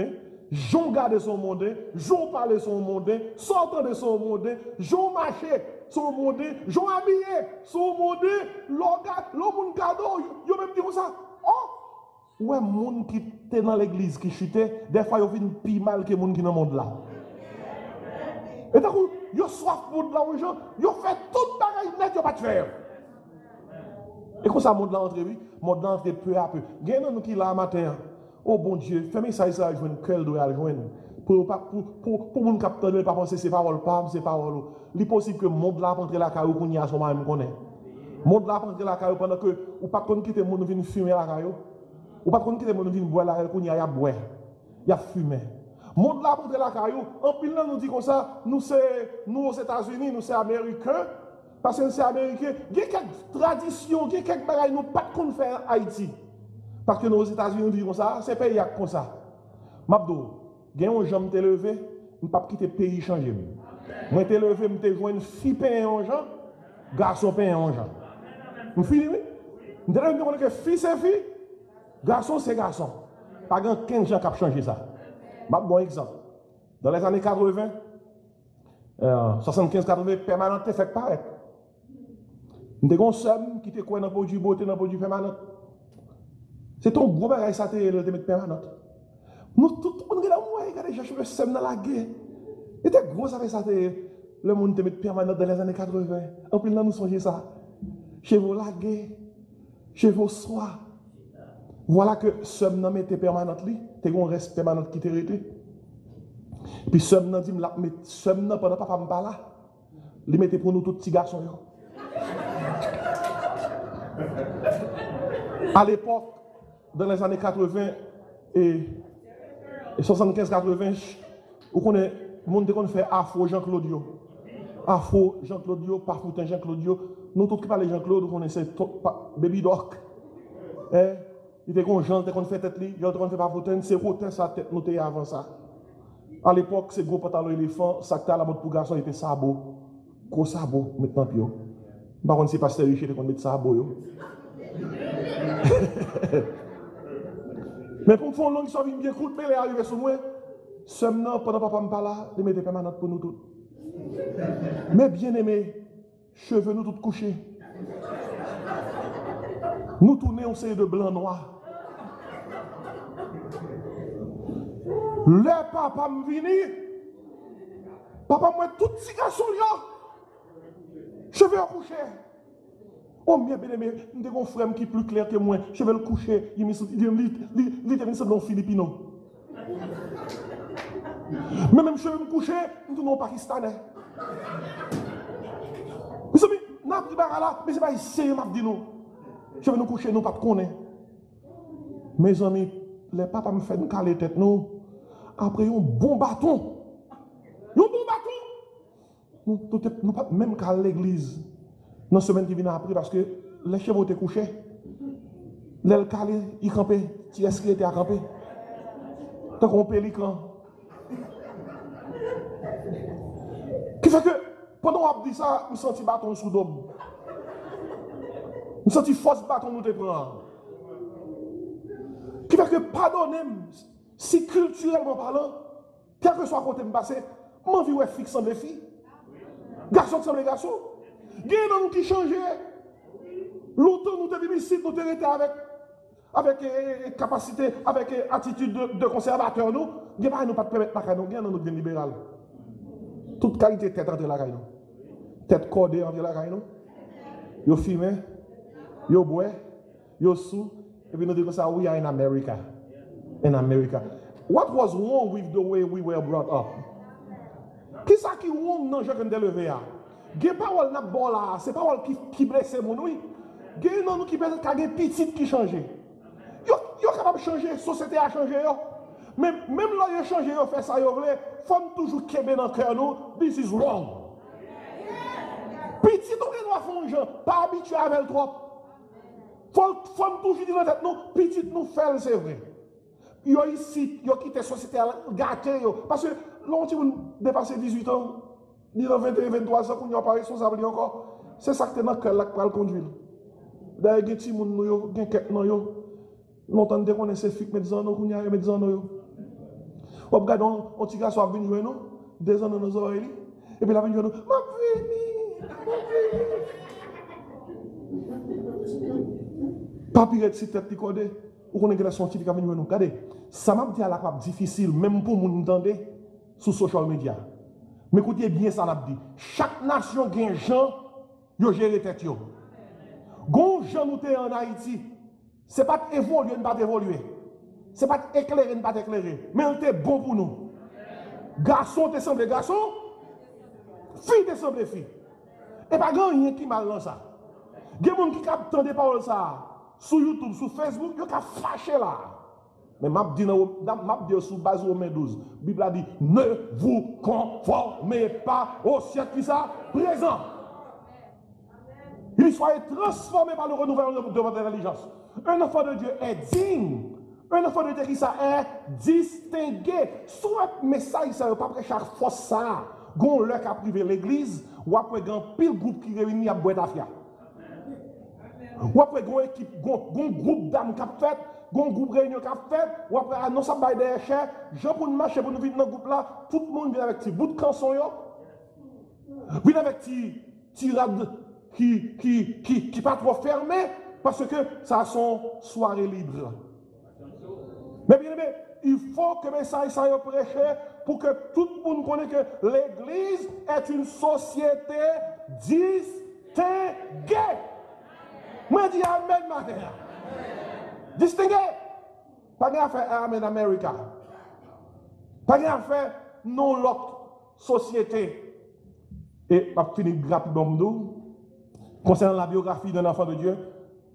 j'en garde son monde, j'en parle son monde, sortant de son monde, j'en marcher son monde, j'en habillé son monde, le monde cadeau, yo même dit comme ça. Oh, ouais, monde qui était dans l'église qui chutait, des fois yo vient plus mal que monde qui dans le monde là. Et d'un coup, yo soif pour de l'argent, yo fait tout pareil net, yo pas de faire. Et comme ça, monde là entre oui, monde là entre peu à peu. Gagnons nous qui là matin. Oh bon Dieu, fais-moi ça, je vais cœur de rejoindre. Pour mon capteur, ne pas penser c'est parole, pas c'est parole. Il est possible que le monde là entre la caillou qu'on y a son même connaît. Le monde là entre la caillou pendant que ou pas qu'on quitte le monde vient fumer la caillou. Ou pas qu'on quitte le monde vient boire la caillou qu'on y a boire. Il y a fumé. Le monde là entre la caillou, en pile là nous dit comme ça, nous aux États-Unis, nous c'est américains. Parce que c'est américain, il y a quelques traditions, il y a quelques bagages nous pas qu'on fait en Haïti. Parce que nous aux États-Unis, nous disons comme ça, c'est pays comme ça. Mabdo, il y a un gens qui levé, je ne peux pas quitter le pays changer. Moi, je levé, je joindre une fille payer un gens, garçon payer un gens. Vous finis, oui? Je dis que fille c'est fille, garçon c'est garçon. Pas grand 15 gens qui ont changé ça. Bon exemple. Dans les années 80, 75-80, permanent, c'est fait pareil. Nous avons un seul qui était quoi dans le produit beauté, dans le produit permanent. C'est ton gros bagage, ça te met permanent. Nous, tout le monde regarde, ouais, regardez, j'ai cheveux sem dans la guerre. Et t'es gros, ça fait ça, le monde te met permanent dans les années 80. En plus, là, nous songeons ça. Chez vous, la guerre, chez vous, soir. Voilà que sem n'a mette permanent, t'es un reste permanent qui t'est resté. Puis sem n'a dit, sem n'a pendant papa me là, il mettait pour nous tous petits garçons. À l'époque, dans les années 80 et 75-80, où on est, monde qu'on fait Afro Jean-Claude. Afro Jean-Claude, Parfoutin Jean-Claude. Nous tous qui parlons Jean-Claude, on essaie Baby Doc. Il était comme Jean, qu'on fait tête li, il qu'on fait Parfoutin, c'est rotin sa tête notée avant ça. À l'époque, c'est gros pantalon éléphant, ça que la mode pour garçon était sabot. Gros sabot, maintenant pio. Par contre, c'est pas sérieux qu'on met sabot. Mais pour me faire une longue histoire, bien cool, mais elle est arrivée sur moi. Seulement, pendant que papa me parle, il mettait permanent pour nous tous. Mais bien aimé, cheveux nous tous couchés. Nous tournons, on sait de blanc noir. Le papa me vient, papa moi tout petit garçon là, cheveux couchés. Oh, bien aimé, nous avons un frère qui est plus clair que moi. Je vais le coucher. Il est dans Filipino. Mais même je vais me coucher, nous sommes pakistanais. Mes amis, nous avons pris là, mais ce n'est pas ici, m'a dit nous. Je vais nous coucher, nous pas de connaître. Mes amis, les papas me font nous caler tête nous. Après, un bon bâton. Un bon bâton. Nous pas même caler l'église. Non semaine qui vient après parce que les chevaux étaient couchés. Les calés, ils campaient. Si est-ce qu'il était à camper? Tant qu'on pélican. Qui fait que pendant qu'on a dit ça, nous senti bâton sous d'homme. Nous senti force bâton nous te prendre. Qui fait que pardonnez, si culturellement parlant, quel que soit côté me passer, mon vie est fixe en défi. Garçon qui semble garçon. Il y a nous qui changent. Longtemps, nous sommes ici, nous sommes avec capacité, avec attitude de conservateur. Nous ne pouvons pas permettre la caille. Nous sommes libéral. Toute qualité tête entre la caille. Tête cordée entre la caille. Vous fumez, vous boivez, vous sous, et puis nous disons ça, we are in America. In America. What was wrong with the way we were brought up? Qu'est-ce qui est wrong dans le jeu qu'on a levé? Il n'y a pas de bon là, c'est pas qui blesse mon oui. Il y a un qui peut-être des petites qui changent. Ils sont capables de changer, la société a changé. Mais même là, ils ont changé, ils ont fait ça, ils ont fait, il faut toujours kébé dans le cœur, nous, this is wrong. petit, on doit faire un genre, pas habitué avec le trop. Faut toujours dire dans la tête, non, petit, nous faire, c'est vrai. Yo ici, yo quitté la société gâtée, parce que l'on dit dépasser 18 ans, il a 21, 23 ans, qu'on n'y a pas responsable encore. C'est ça que tu as dans le cœur pour le conduire. D'ailleurs, il y a des gens qui ont des quêtes, longtemps de connaître ces mais des ans, qu'on y a des ans. On regarde, on petit garçon a venu jouer nous, des ans dans nos oreilles, et puis il a venu jouer nous, ma vie, pas pire si tête qui code, ou qu'on est que son petit qui a venu jouer nous. Regardez, ça m'a dit à la part difficile, même pour nous entendre, sur social media. Mais écoutez bien ça, l'a dit. Chaque nation a un gens, yo gère tête yo. Gon gens nous en Haïti, c'est pas évoluer, ne pas évoluer. C'est pas éclairer, ne pas éclairer. Mais on était bon pour nous. Garçon te semble garçon, fille te semble fille. Et pas grand rien qui mal dans ça. Il y a des gens qui captent des paroles ça sur YouTube, sur Facebook, ils ont fâché là. Mais m'a dit sur base Romains 12, la Bible a dit ne vous conformez pas au siècle qui ça présent. Il soit transformé par le renouvellement de votre intelligence. Un enfant de Dieu est digne. Un enfant de Dieu qui ça est distingué. Soit message ça pas prêcher chaque fois ça. Gon leur qui a privé l'église, ou après grand pile groupe qui réunit à boire d'affaires. Ou après gon équipe, gon groupe d'âmes qui a fait, gon groupe réunion qui a fait, ou après annonce ça bail des chers, gens pour nous marcher pour nous vivre dans le groupe là, tout le monde vient avec petit bout de canson yo. Vient avec petit tirade qui pas trop fermé parce que ça son soirée libre. Mais bien aimé, il faut que le message soit prêché pour que tout le monde connaisse que l'église est une société distinguée. Moi, je dis Amen, ma terre. Distinguée. Pas de faire Amen America. Pas de faire non l'autre société. Et je vais finir rapidement concernant la biographie d'un enfant de Dieu.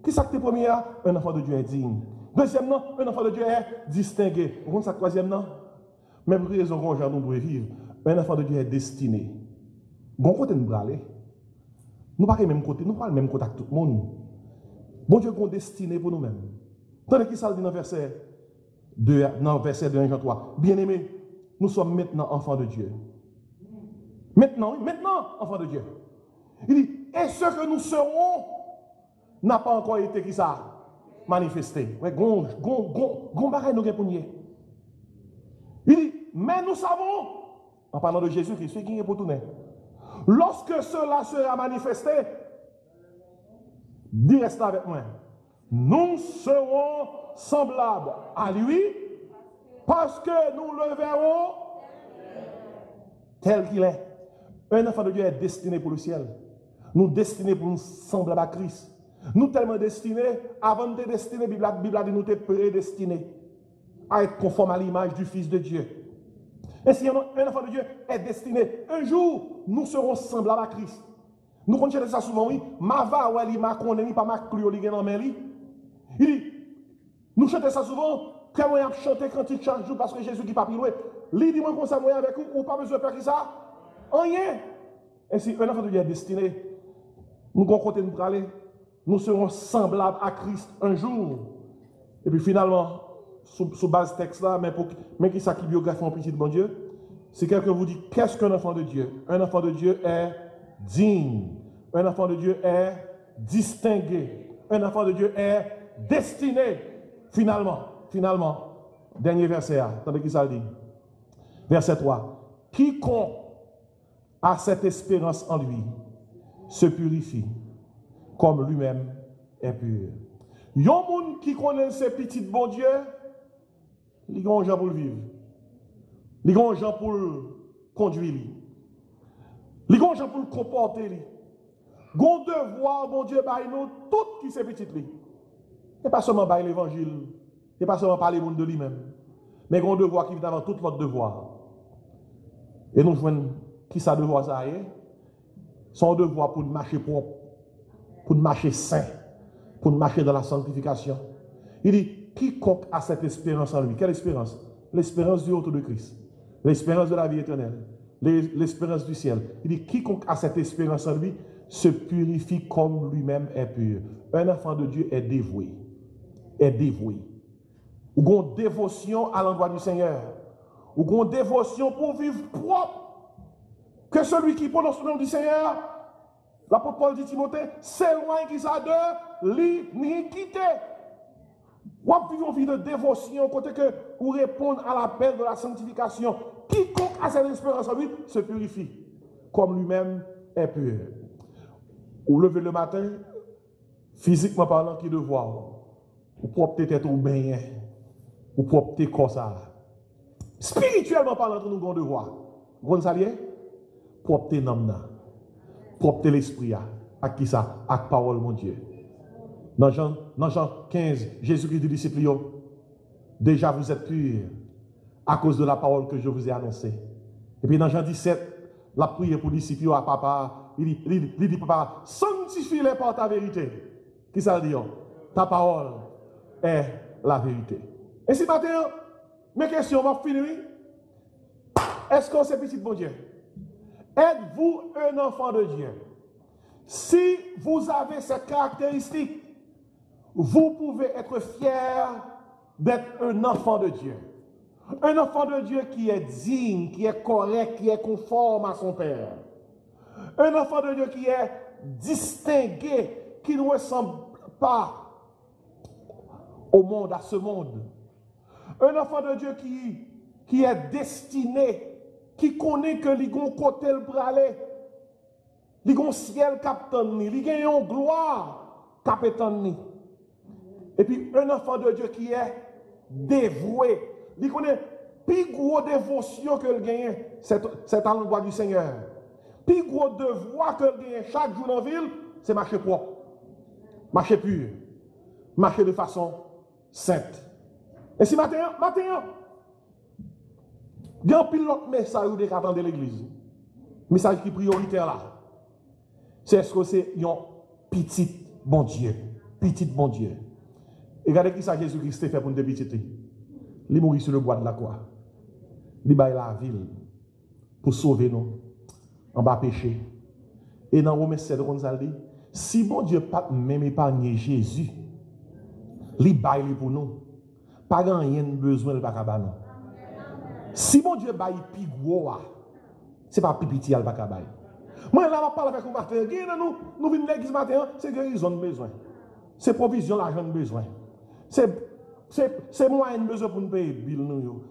Qui est-ce que premier? Un enfant de Dieu est digne. Deuxièmement, un enfant de Dieu est distingué. Vous comprenez ça? Troisièmement, même raison qu'on nous doit vivre. Un enfant de Dieu est destiné. Bon côté nous aller. Nous pas le même côté, nous pas le même côté avec tout le monde. Bon Dieu est destiné pour nous-mêmes. Tandis qu'il s'agit dans verset 2, dans Jean 3. Bien-aimés, nous sommes maintenant enfants de Dieu. Maintenant, enfants de Dieu. Il dit, et ce que nous serons n'a pas encore été qui ça manifesté. Ouais, gon bagay nous pour nier. Il dit, mais nous savons, en parlant de Jésus-Christ, qui est pour tout. Lorsque cela sera manifesté, dis reste avec moi. Nous serons semblables à lui parce que nous le verrons tel qu'il est. Un enfant de Dieu est destiné pour le ciel. Nous destinés pour nous semblables à Christ. Nous tellement destinés, avant de destiner, la Bible a dit nous sommes prédestinés à être conformes à l'image du Fils de Dieu. Et si un enfant de Dieu est destiné, un jour, nous serons semblables à Christ. Nous connaissons ça souvent, oui. Ma va, ou elle m'a condamné, pas ma clé, ou dans main. Il dit, nous chantons ça souvent, quand on a chanté quand il change parce que Jésus qui pas plus loin. Il dit, moi, qu'on s'amoye avec vous, ou pas besoin de faire qui ça? Rien. Et si un enfant de Dieu est destiné, nous allons côté nous aller, nous serons semblables à Christ un jour. Et puis finalement, sous base texte là, mais qui ça qui biographie en petit de bon Dieu, c'est quelqu'un vous dit, qu'est-ce qu'un enfant de Dieu? Un enfant de Dieu est digne. Un enfant de Dieu est distingué. Un enfant de Dieu est destiné. Finalement, dernier verset, attendez qui ça dit. Verset 3. Quiconque a cette espérance en lui se purifie comme lui-même est pur. Yon moun qui connaît ces petits bon Dieu, il y a un gens pour le vivre. Il y a un gens pour le conduire. Il y a un gens pour le comporter. Il y a un devoir, bon Dieu, par nous, tout qui c'est petit. Et pas seulement par l'évangile, et pas seulement par les mondes de lui-même, mais il y a un devoir qui vient avant tout notre devoir. Et nous jouons qui ça devoir ça est, son devoir pour marcher propre, pour marcher saint, pour marcher dans la sanctification. Il dit, quiconque a cette espérance en lui, quelle espérance? L'espérance du retour de Christ, l'espérance de la vie éternelle, l'espérance du ciel. Il dit, quiconque a cette espérance en lui se purifie comme lui-même est pur. Un enfant de Dieu est dévoué. Est dévoué. Ou une dévotion à l'endroit du Seigneur. Ou une dévotion pour vivre propre. Que celui qui prononce le nom du Seigneur, l'apôtre Paul dit Timothée, s'éloigne qui ça de l'iniquité. Ou vivre une vie de dévotion, côté que pour répondre à l'appel de la sanctification, quiconque a cette espérance en lui se purifie, comme lui-même est pur. Ou lever le matin, physiquement parlant, qui devoir, ou propre tête ou bien, ou propre corps ça. Spirituellement parlant, nous avons devoir. Vous savez, propre namna, propre l'esprit, à qui ça, à parole mon Dieu. Dans Jean 15, Jésus-Christ dit aux disciples, déjà vous êtes purs à cause de la parole que je vous ai annoncée. Et puis dans Jean 17, la prière pour les disciples à papa, il dit papa, sanctifie-les par ta vérité. Qui ça dit? Ta parole est la vérité. Et si matin, mes questions vont finir. Est-ce que c'est petit bon Dieu? Êtes-vous un enfant de Dieu? Si vous avez cette caractéristique, vous pouvez être fier d'être un enfant de Dieu. Un enfant de Dieu qui est digne, qui est correct, qui est conforme à son Père. Un enfant de Dieu qui est distingué, qui ne ressemble pas au monde, à ce monde. Un enfant de Dieu qui est destiné, qui connaît que l'on côté le bralé, l'on ciel captain, l'on gloire captain. Et puis un enfant de Dieu qui est dévoué, il connaît plus gros dévotion que le gagne, c'est à l'endroit du Seigneur. Plus gros devoir que le gagne chaque jour dans la ville, c'est marcher propre, marcher pur, marcher de façon sainte. Et si matin, il y a un pilote message qui attend de l'église. Message qui est prioritaire là. C'est ce que c'est un petit bon Dieu. Petit bon Dieu. Et regardez qui ça Jésus-Christ fait pour nous de petit. Il mourit sur le bois de la croix. Il baille la ville pour sauver nous en bas péché. Et dans Romains 7, on dit, si bon Dieu pas même épargné Jésus, il baille pour nous. Pas rien besoin de pas nous. Si mon Dieu baille pi gros, c'est pas pipiti al baka baille. Moi là je parle avec vous matin, nous venons l'église matin, c'est guérison de besoin. C'est provision l'argent de besoin. C'est moyen de besoin pour nous payer bill nous.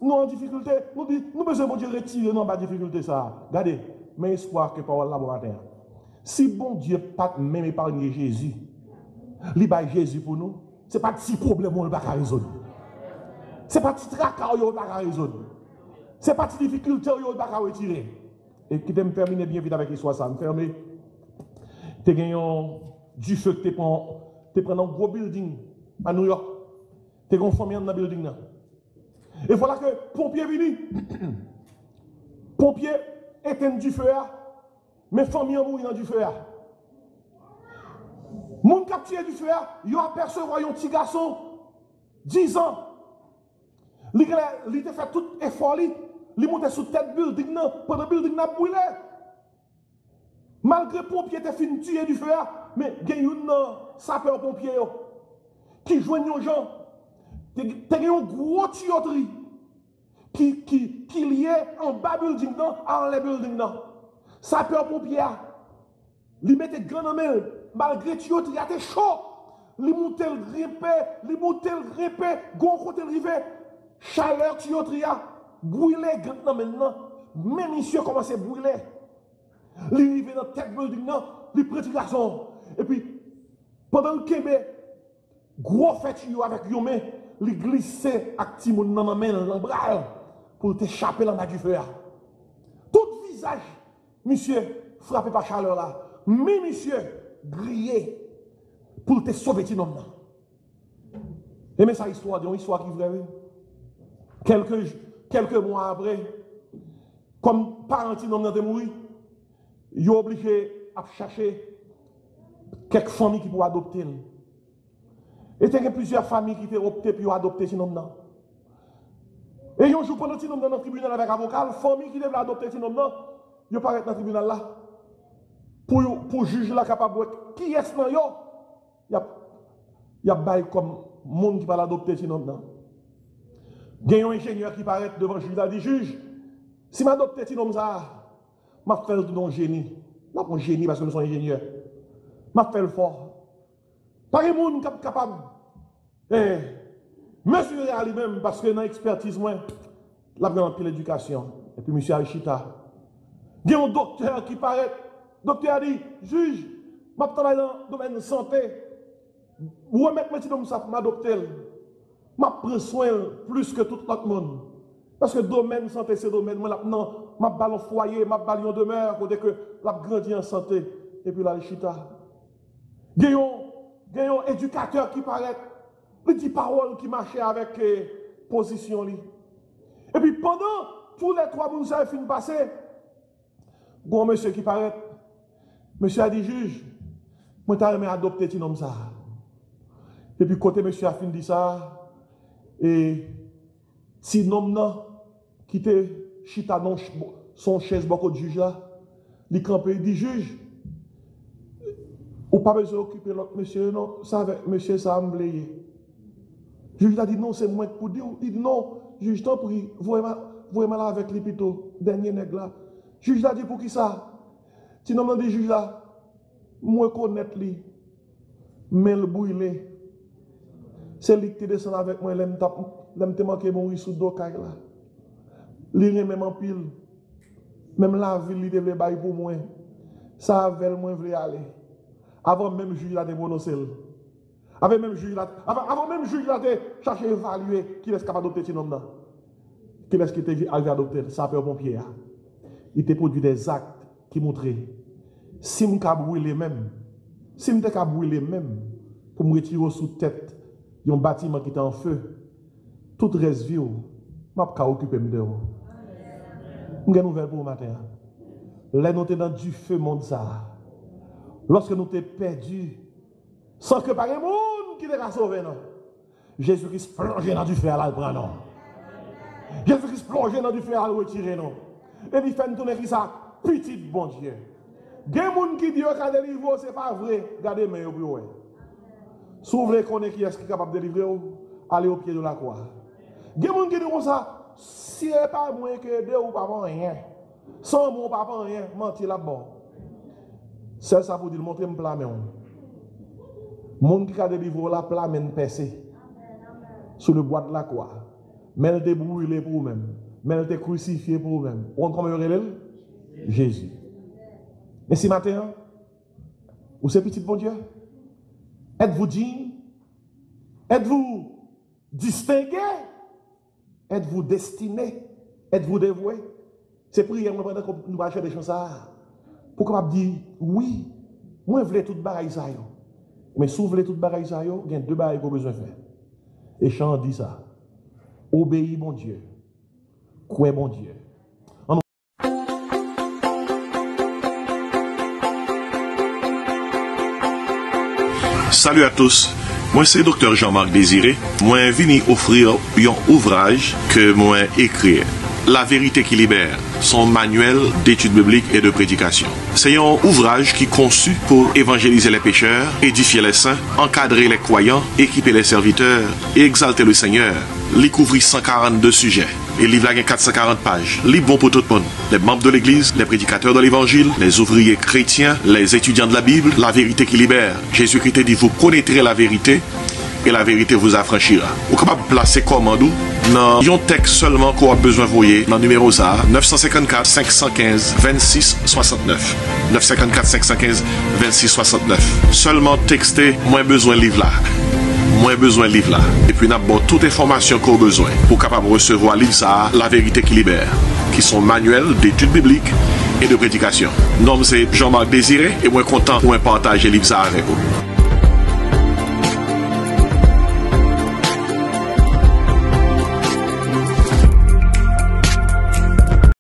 Nous en difficulté, nous besoin mon Dieu retirer non pas difficulté ça. Regardez, mais espoir que parole là bon matin. Si bon Dieu pas même épargner Jésus, li baille Jésus pour nous, c'est pas si problème on va résoudre. C'est pas petit tracas qu'on va résoudre. C'est pas petit difficulté qu'on va retirer. Et qui me terminer bien vite avec l'histoire ça, me fermer. Tu as du feu que tu prends un gros building à New York. Tu as une famille dans le building là. Et voilà que pompier vini. Pompier éteint du feu là. Mais famille mourir dans du feu là. Moun capturé du feu là, yo apercevoir un petit garçon 10 ans. Il a fait tout effort, il monté sous tête building pendant le building n'a brûlé. Malgré les pompiers étaient finis tuer du feu, mais il y a un sapeur pompier qui joignent aux gens. Il y a un gros tuyauterie qui liait en bas building à les building. Sapeur pompier, il mettait grand en main, malgré la tuyauterie, il était chaud. Il montait le répé, gon côté le rivet. Chaleur tuyauteria, brûlé grand maintenant, même monsieur commence à brûler. Il arrive dans la tête building, il prend le garçon. Et puis, pendant le Québec, gros fait avec une main, il glisse avec petit monde dans la main, dans le bras, pour t'échapper dans du feu. Tout visage, monsieur, frappé par chaleur là, mais monsieur, grillé, pour te sauver ton homme. Et mais ça histoire, une histoire qui est vraie. Quelques mois après, comme parents qui n'ont pas mouru, ils sont obligés à chercher quelques familles qui pourraient adopter. Et il y a plusieurs familles qui ont opté pour adopter ce nom. Et ils ont joué pendant ce nom dans le tribunal avec avocat, les familles qui devaient adopter ce nom, ils paraissent dans le tribunal là. pour juge là capable qui est dans yo, il y a bail comme monde qui va l'adopter sinon non. Il y a un ingénieur qui paraît devant le juge, il dit juge, si m'adopte petit homme ça, m'a fait le génie. M'a pas un génie parce que nous sommes ingénieurs. M'a fait le fort. Pas de monde capable. Monsieur est lui-même parce que dans l'expertise moi, la grande pile l'éducation. Et puis monsieur Arichita. Il y a un docteur qui paraît. Docteur a dit, juge, m'a travaillé dans le domaine de santé. Ou mettre petit homme ça pour m'adopter. M'a prendre soin plus que tout l'autre monde. Parce que le domaine santé, c'est le domaine. Moi, non, m'a ballon foyer, m'a ballon demeure, côté que la grandi en santé. Et puis la chita. Il y a un éducateur qui paraît, il dit paroles qui marchaient avec position. Et puis pendant tous les 3 mois, ça a fini de passer. Bon, monsieur qui paraît, monsieur a dit juge, moi, t'as aimé adopter un homme ça. Et puis côté monsieur a fini de dire ça. Et si l'homme qui était chita dans son chaise beaucoup de juge là, il campé, il dit juge, ou pas besoin d'occuper l'autre monsieur, non, ça avec monsieur ça me plaît. Juge a dit non, c'est moi pour dire, il dit non, juge t'en prie, voyez-moi là avec les plutôt, dernier nègre là. Juge a dit pour qui ça? Si l'homme dit juge là, moi connaître lui, mais le brûler. C'est lui qui descend avec moi, l'aime te manquer mourir sous dos là. Li même en pile. Même la ville li devait bailler pour moi. Ça avait moi voulait aller. Avant même juge là de prononcer. Avant même juge là de chercher évaluer qui est capable d'adopter ce homme là. Qui est-ce qui était arrivé à adopter ça peut pompier. Il te produit des actes qui montraient si me ka brûler même, si me ka brûler même pour me retirer sous tête un bâtiment qui est en feu, tout reste vieux, je ne peux pas occuper de vous. Je vais une nouvelle pour vous matin. Là, nous sommes dans du feu, monde ça. Lorsque nous sommes perdus, sans que par un monde qui t'a sauvé, non. Jésus-Christ plonge dans du feu à la prendre, non. Jésus-Christ plonge dans du feu à le retirer, non. Et il fait une tournée qui ça, petit bon Dieu. Il y a des gens qui disent que délivrer, ce n'est pas vrai. Regardez, mais vous si vous voulez connaître qui est capable de délivrer, allez au pied de la croix. Il y a des gens qui disent ça, si ce n'est pas moins que Dieu ou pas rien, sans mon papa rien, mentir là-bas. C'est ça pour dire, montrer un plat. Les gens qui ont délivré la plat, mais percé sur le bois de la croix. Mais elle était brûlée pour vous-même. Mais elle était crucifiée pour vous-même. On comment il Jésus. Mais si matin, vous c'est petit bon Dieu? Êtes-vous digne? Êtes-vous distingué? Êtes-vous destiné? Êtes-vous dévoué? C'est prière pendant que nous allons chercher des choses. Pourquoi on dire oui, moi je veux tout bagaille ça. Mais si vous voulez tout bagaille ça, il y a 2 bagailles pour besoin de faire. Et Jean dit ça. Obéis mon Dieu. Crois mon Dieu. Salut à tous, moi c'est Dr. Jean-Marc Désiré. Moi venu offrir un ouvrage que moi écrit. La vérité qui libère, son manuel d'études bibliques et de prédication. C'est un ouvrage qui est conçu pour évangéliser les pécheurs, édifier les saints, encadrer les croyants, équiper les serviteurs et exalter le Seigneur. Il couvre 142 sujets. Et le livre a 440 pages. Livre bon pour tout le monde. Les membres de l'église, les prédicateurs de l'évangile, les ouvriers chrétiens, les étudiants de la Bible, la vérité qui libère. Jésus-Christ dit, vous connaîtrez la vérité et la vérité vous affranchira. Vous êtes capable de placer commando dans un texte seulement qu'on a besoin de voyer dans le numéro ça 954 515 26 69 954 515 26 69. Seulement texter moins besoin de livre là. Moins besoin de livre là. Et puis, nous avons toute information qu'on a besoin pour capable recevoir livre ça, la vérité qui libère, qui sont manuels d'études bibliques et de prédication. Nom c'est Jean-Marc Désiré et moi content pour partager livre ça avec vous.